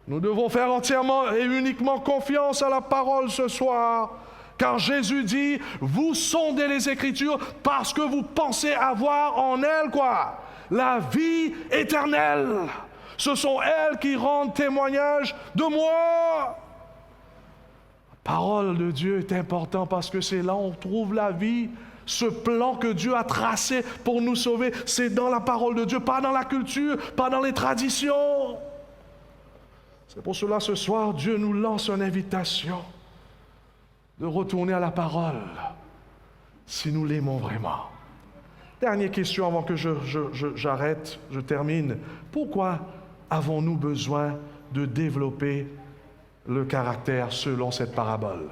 Nous devons faire entièrement et uniquement confiance à la parole ce soir Car Jésus dit, vous sondez les Écritures parce que vous pensez avoir en elles quoi? La vie éternelle. Ce sont elles qui rendent témoignage de moi. La parole de Dieu est importante parce que c'est là où on trouve la vie. Ce plan que Dieu a tracé pour nous sauver, c'est dans la parole de Dieu, pas dans la culture, pas dans les traditions. C'est pour cela, ce soir, Dieu nous lance une invitation de retourner à la parole, si nous l'aimons vraiment. Dernière question avant que j'arrête, je termine. Pourquoi avons-nous besoin de développer le caractère selon cette parabole?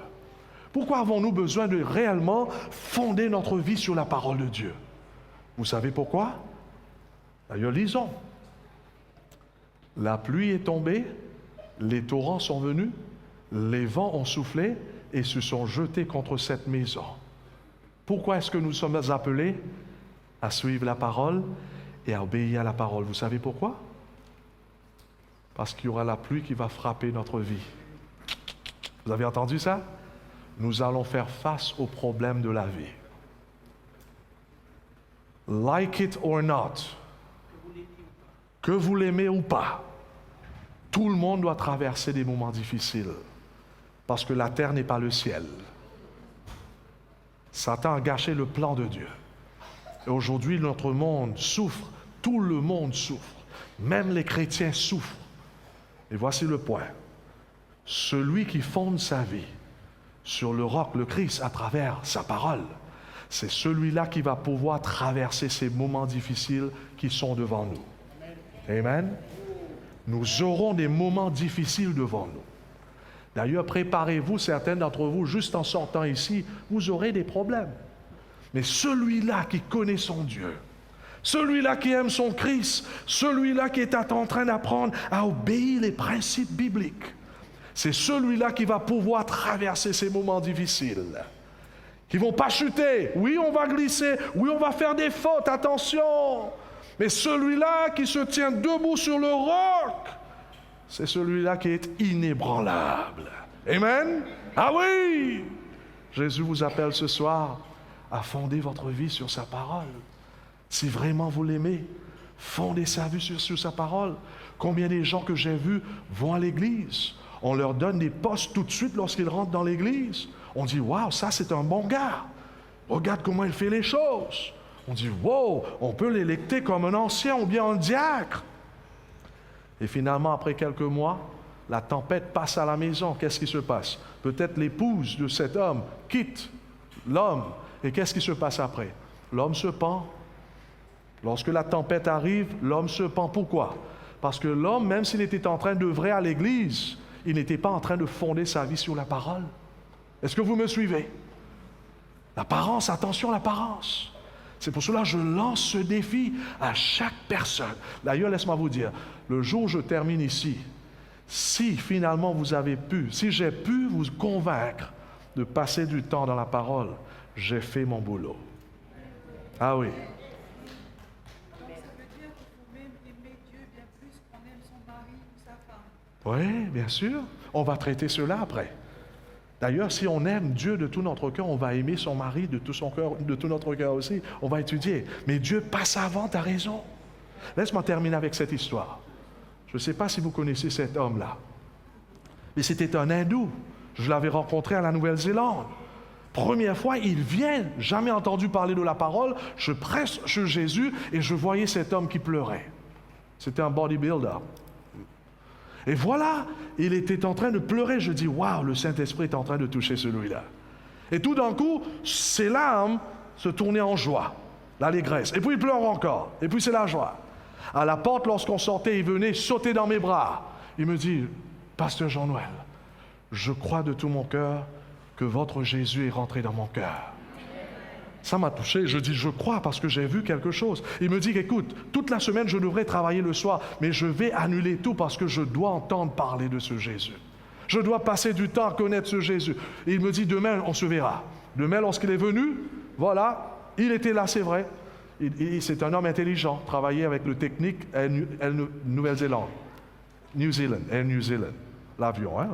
Pourquoi avons-nous besoin de réellement fonder notre vie sur la parole de Dieu? Vous savez pourquoi? D'ailleurs, lisons. La pluie est tombée, les torrents sont venus, les vents ont soufflé et se sont jetés contre cette maison. Pourquoi est-ce que nous sommes appelés à suivre la parole et à obéir à la parole? Vous savez pourquoi? Parce qu'il y aura la pluie qui va frapper notre vie. Vous avez entendu ça? Nous allons faire face aux problèmes de la vie. Like it or not, que vous l'aimez ou pas, tout le monde doit traverser des moments difficiles, parce que la terre n'est pas le ciel. Satan a gâché le plan de Dieu. Et aujourd'hui, notre monde souffre, tout le monde souffre, même les chrétiens souffrent. Et voici le point. Celui qui fonde sa vie sur le roc, le Christ, à travers sa parole, c'est celui-là qui va pouvoir traverser ces moments difficiles qui sont devant nous. Amen. Nous aurons des moments difficiles devant nous. D'ailleurs, préparez-vous, certains d'entre vous, juste en sortant ici, vous aurez des problèmes. Mais celui-là qui connaît son Dieu, celui-là qui aime son Christ, celui-là qui est en train d'apprendre à obéir les principes bibliques, c'est celui-là qui va pouvoir traverser ces moments difficiles. Qui ne vont pas chuter. Oui, on va glisser. Oui, on va faire des fautes. Attention. Mais celui-là qui se tient debout sur le roc, c'est celui-là qui est inébranlable. Amen. Ah oui. Jésus vous appelle ce soir à fonder votre vie sur sa parole. Si vraiment vous l'aimez, fondez sa vie sur sa parole. Combien des gens que j'ai vus vont à l'église? On leur donne des postes tout de suite lorsqu'ils rentrent dans l'église. On dit, waouh, ça c'est un bon gars. Regarde comment il fait les choses. On dit, wow, on peut l'électer comme un ancien ou bien un diacre. Et finalement, après quelques mois, la tempête passe à la maison. Qu'est-ce qui se passe? Peut-être l'épouse de cet homme quitte l'homme. Et qu'est-ce qui se passe après? L'homme se pend. Lorsque la tempête arrive, l'homme se pend. Pourquoi? Parce que l'homme, même s'il était en train d'œuvrer à l'église, il n'était pas en train de fonder sa vie sur la parole. Est-ce que vous me suivez? L'apparence, attention à l'apparence. C'est pour cela que je lance ce défi à chaque personne. D'ailleurs, laisse-moi vous dire, le jour où je termine ici, si finalement vous avez pu, si j'ai pu vous convaincre de passer du temps dans la parole, j'ai fait mon boulot. Ah oui. Ça veut dire qu'il faut même aimer Dieu bien plus qu'on aime son mari ou sa femme. Oui, bien sûr. On va traiter cela après. D'ailleurs, si on aime Dieu de tout notre cœur, on va aimer son mari de tout son cœur, de tout notre cœur aussi. On va étudier. Mais Dieu passe avant, tu as raison. Laisse-moi terminer avec cette histoire. Je ne sais pas si vous connaissez cet homme-là. Mais c'était un hindou. Je l'avais rencontré à la Nouvelle-Zélande. Première fois, il vient, jamais entendu parler de la parole. Je presse sur Jésus et je voyais cet homme qui pleurait. C'était un bodybuilder. Et voilà, il était en train de pleurer. Je dis, waouh, le Saint-Esprit est en train de toucher celui-là. Et tout d'un coup, ses larmes se tournaient en joie, l'allégresse. Et puis il pleure encore. Et puis c'est la joie. À la porte, lorsqu'on sortait, il venait sauter dans mes bras. Il me dit, Pasteur Jean-Noël, je crois de tout mon cœur que votre Jésus est rentré dans mon cœur. Ça m'a touché. Je dis, je crois parce que j'ai vu quelque chose. Il me dit, écoute, toute la semaine, je devrais travailler le soir, mais je vais annuler tout parce que je dois entendre parler de ce Jésus. Je dois passer du temps à connaître ce Jésus. Et il me dit, demain, on se verra. Demain, lorsqu'il est venu, voilà, il était là, c'est vrai. C'est un homme intelligent, travaillait avec le technique Nouvelle-Zélande. New Zealand, l'avion, hein.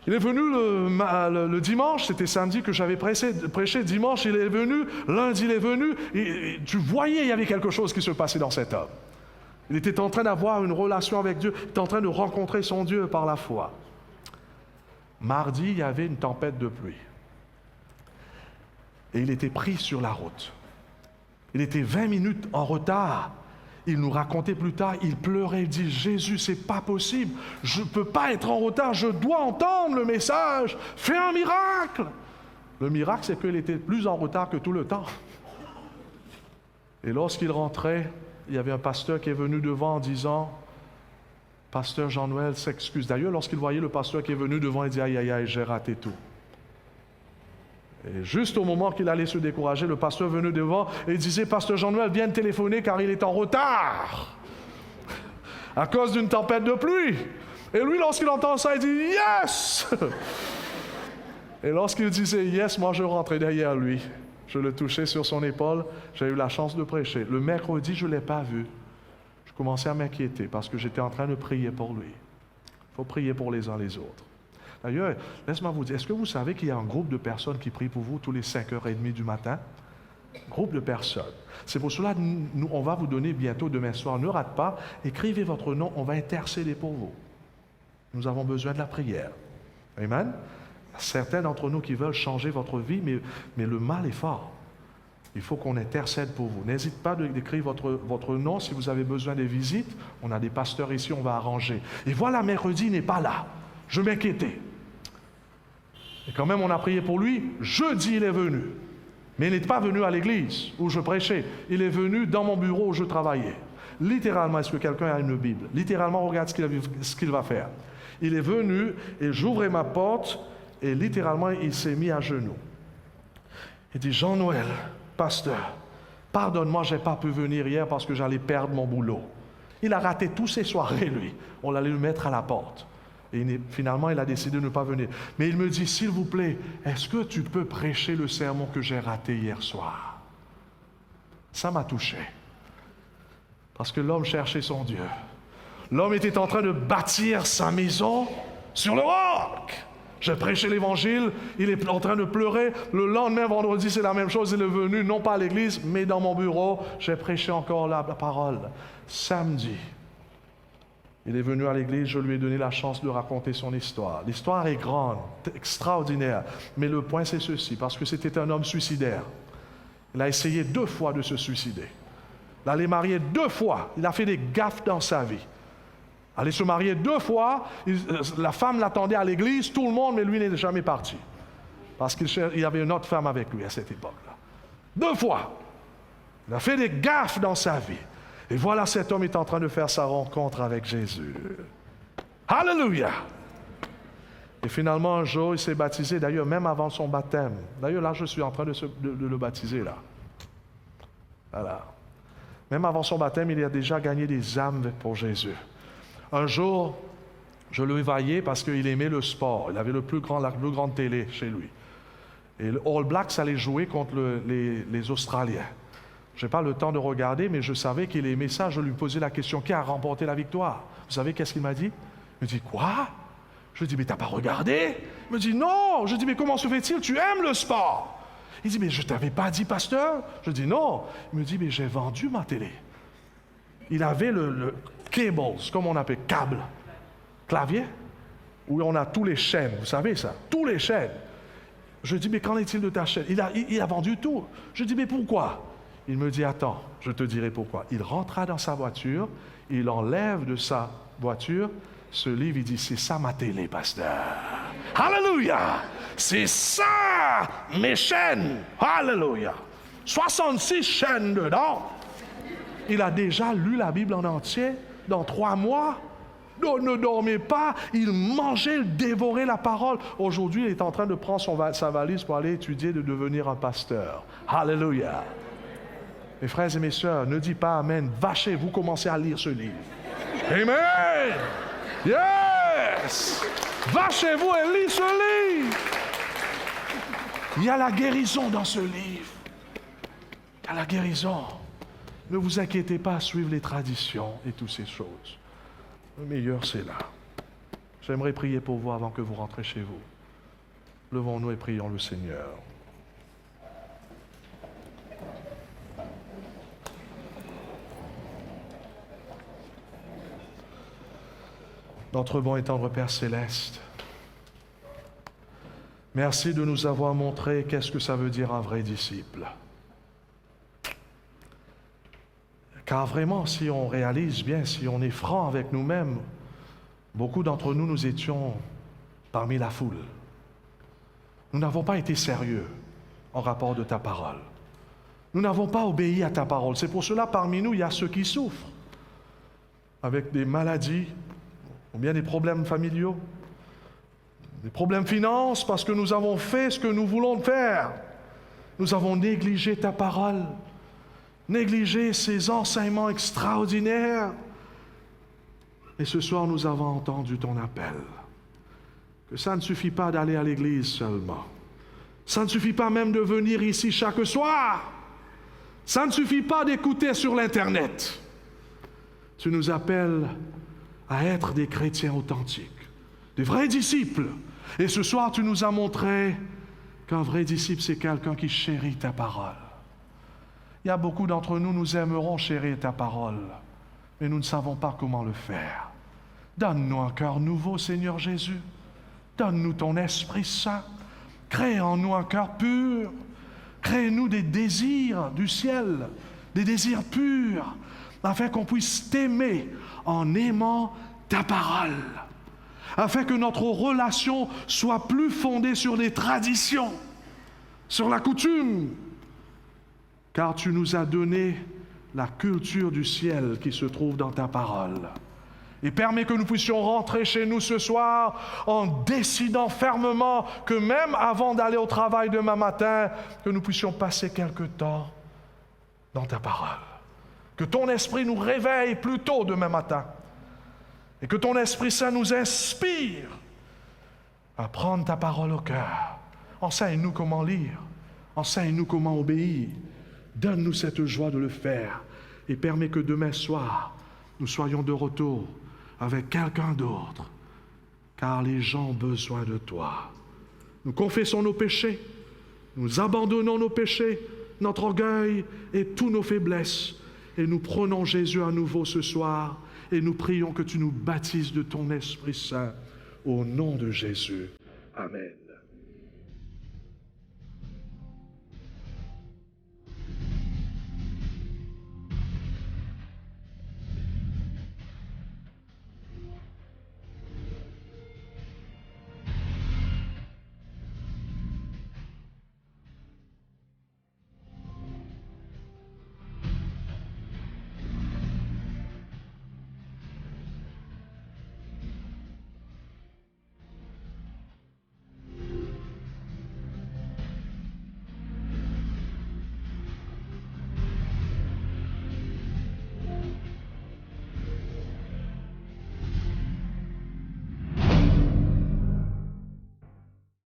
Il est venu le dimanche, c'était samedi que j'avais prêché, dimanche il est venu, lundi il est venu, et tu voyais il y avait quelque chose qui se passait dans cet homme. Il était en train d'avoir une relation avec Dieu, il était en train de rencontrer son Dieu par la foi. Mardi, il y avait une tempête de pluie. Et il était pris sur la route. Il était 20 minutes en retard. Il nous racontait plus tard, il pleurait, il dit, Jésus, c'est pas possible, je ne peux pas être en retard, je dois entendre le message, fais un miracle. Le miracle, c'est qu'il était plus en retard que tout le temps. Et lorsqu'il rentrait, il y avait un pasteur qui est venu devant en disant, Pasteur Jean-Noël s'excuse. D'ailleurs, lorsqu'il voyait le pasteur qui est venu devant, il dit, aïe, aïe, aïe, j'ai raté tout. Et juste au moment qu'il allait se décourager, le pasteur venait devant et il disait, Pasteur Jean-Noël, viens téléphoner car il est en retard à cause d'une tempête de pluie. Et lui, lorsqu'il entend ça, il dit, yes! Et lorsqu'il disait yes, moi je rentrais derrière lui. Je le touchais sur son épaule, j'ai eu la chance de prêcher. Le mercredi, je ne l'ai pas vu. Je commençais à m'inquiéter parce que j'étais en train de prier pour lui. Il faut prier pour les uns les autres. D'ailleurs, laisse-moi vous dire, est-ce que vous savez qu'il y a un groupe de personnes qui prient pour vous tous les 5h30 du matin? Groupe de personnes. C'est pour cela que nous, on va vous donner bientôt, demain soir, ne rate pas, écrivez votre nom, on va intercéder pour vous. Nous avons besoin de la prière. Amen? Certains d'entre nous qui veulent changer votre vie, mais le mal est fort. Il faut qu'on intercède pour vous. N'hésitez pas d'écrire votre nom si vous avez besoin des visites. On a des pasteurs ici, on va arranger. Et voilà, mercredi, il n'est pas là. Je m'inquiétais. Et quand même, on a prié pour lui. Jeudi, il est venu. Mais il n'est pas venu à l'église où je prêchais. Il est venu dans mon bureau où je travaillais. Littéralement, est-ce que quelqu'un a une Bible? Littéralement, regarde ce qu'il va faire. Il est venu et j'ouvrais ma porte et littéralement, il s'est mis à genoux. Il dit, Jean-Noël, pasteur, pardonne-moi, je n'ai pas pu venir hier parce que j'allais perdre mon boulot. Il a raté toutes ses soirées, lui. On allait le mettre à la porte. Et finalement, il a décidé de ne pas venir. Mais il me dit, s'il vous plaît, est-ce que tu peux prêcher le sermon que j'ai raté hier soir? Ça m'a touché. Parce que l'homme cherchait son Dieu. L'homme était en train de bâtir sa maison sur le roc. J'ai prêché l'Évangile, il est en train de pleurer. Le lendemain, vendredi, c'est la même chose. Il est venu, non pas à l'église, mais dans mon bureau. J'ai prêché encore la parole. Samedi, il est venu à l'église, je lui ai donné la chance de raconter son histoire. L'histoire est grande, extraordinaire. Mais le point, c'est ceci, parce que c'était un homme suicidaire. Il a essayé 2 fois de se suicider. Il allait marier 2 fois. Il a fait des gaffes dans sa vie. Allait se marier 2 fois, la femme l'attendait à l'église, tout le monde, mais lui n'est jamais parti. Parce qu'il y avait une autre femme avec lui à cette époque-là. 2 fois. Il a fait des gaffes dans sa vie. Et voilà, cet homme est en train de faire sa rencontre avec Jésus. Alléluia! Et finalement, un jour, il s'est baptisé, d'ailleurs, même avant son baptême. D'ailleurs, là, je suis en train de le baptiser, là. Voilà. Même avant son baptême, il a déjà gagné des âmes pour Jésus. Un jour, je le voyais parce qu'il aimait le sport. Il avait la plus grande télé chez lui. Et le All Blacks allait jouer contre les Australiens. Je n'ai pas le temps de regarder, mais je savais qu'il aimait ça. Je lui posais la question, qui a remporté la victoire? Vous savez qu'est-ce qu'il m'a dit? Il me dit, quoi? Je lui dis, mais tu n'as pas regardé? Il me dit, non. Je dis, mais comment se fait-il? Tu aimes le sport? Il dit, mais je ne t'avais pas dit, pasteur? Je dis, non. Il me dit, mais j'ai vendu ma télé. Il avait le cables, comme on appelle, câble, clavier, où on a tous les chaînes, vous savez ça, tous les chaînes. Je dis, mais qu'en est-il de ta chaîne? Il a vendu tout. Je dis, mais pourquoi? Il me dit, attends, je te dirai pourquoi. Il rentra dans sa voiture, il enlève de sa voiture ce livre, il dit, c'est ça ma télé, pasteur. Alléluia! C'est ça mes chaînes. Alléluia! 66 chaînes dedans. Il a déjà lu la Bible en entier dans 3 mois. Il ne dormait pas, il mangeait, il dévorait la parole. Aujourd'hui, il est en train de prendre sa valise pour aller étudier, de devenir un pasteur. Alléluia! Mes frères et mes sœurs, ne dis pas Amen. Va chez vous, commencez à lire ce livre. Amen! Yes! Va chez vous et lis ce livre. Il y a la guérison dans ce livre. Il y a la guérison. Ne vous inquiétez pas à suivre les traditions et toutes ces choses. Le meilleur, c'est là. J'aimerais prier pour vous avant que vous rentrez chez vous. Levons-nous et prions le Seigneur. Notre bon et tendre Père céleste, merci de nous avoir montré qu'est-ce que ça veut dire un vrai disciple. Car vraiment, si on réalise bien, si on est franc avec nous-mêmes, beaucoup d'entre nous, nous étions parmi la foule. Nous n'avons pas été sérieux en rapport de ta parole. Nous n'avons pas obéi à ta parole. C'est pour cela, parmi nous, il y a ceux qui souffrent avec des maladies, ou bien des problèmes familiaux, des problèmes finances, parce que nous avons fait ce que nous voulons faire. Nous avons négligé ta parole, négligé ces enseignements extraordinaires. Et ce soir, nous avons entendu ton appel. Que ça ne suffit pas d'aller à l'église seulement. Ça ne suffit pas même de venir ici chaque soir. Ça ne suffit pas d'écouter sur l'Internet. Tu nous appelles à être des chrétiens authentiques, des vrais disciples. Et ce soir, tu nous as montré qu'un vrai disciple, c'est quelqu'un qui chérit ta parole. Il y a beaucoup d'entre nous, nous aimerons chérir ta parole, mais nous ne savons pas comment le faire. Donne-nous un cœur nouveau, Seigneur Jésus. Donne-nous ton Esprit Saint. Crée en nous un cœur pur. Crée-nous des désirs du ciel, des désirs purs, afin qu'on puisse t'aimer en aimant ta parole, afin que notre relation soit plus fondée sur des traditions, sur la coutume, car tu nous as donné la culture du ciel qui se trouve dans ta parole. Et permets que nous puissions rentrer chez nous ce soir en décidant fermement que même avant d'aller au travail demain matin, que nous puissions passer quelque temps dans ta parole. Que ton Esprit nous réveille plus tôt demain matin. Et que ton Esprit Saint nous inspire à prendre ta parole au cœur. Enseigne-nous comment lire. Enseigne-nous comment obéir. Donne-nous cette joie de le faire. Et permets que demain soir, nous soyons de retour avec quelqu'un d'autre. Car les gens ont besoin de toi. Nous confessons nos péchés. Nous abandonnons nos péchés, notre orgueil et toutes nos faiblesses. Et nous prenons Jésus à nouveau ce soir et nous prions que tu nous baptises de ton Esprit Saint au nom de Jésus. Amen.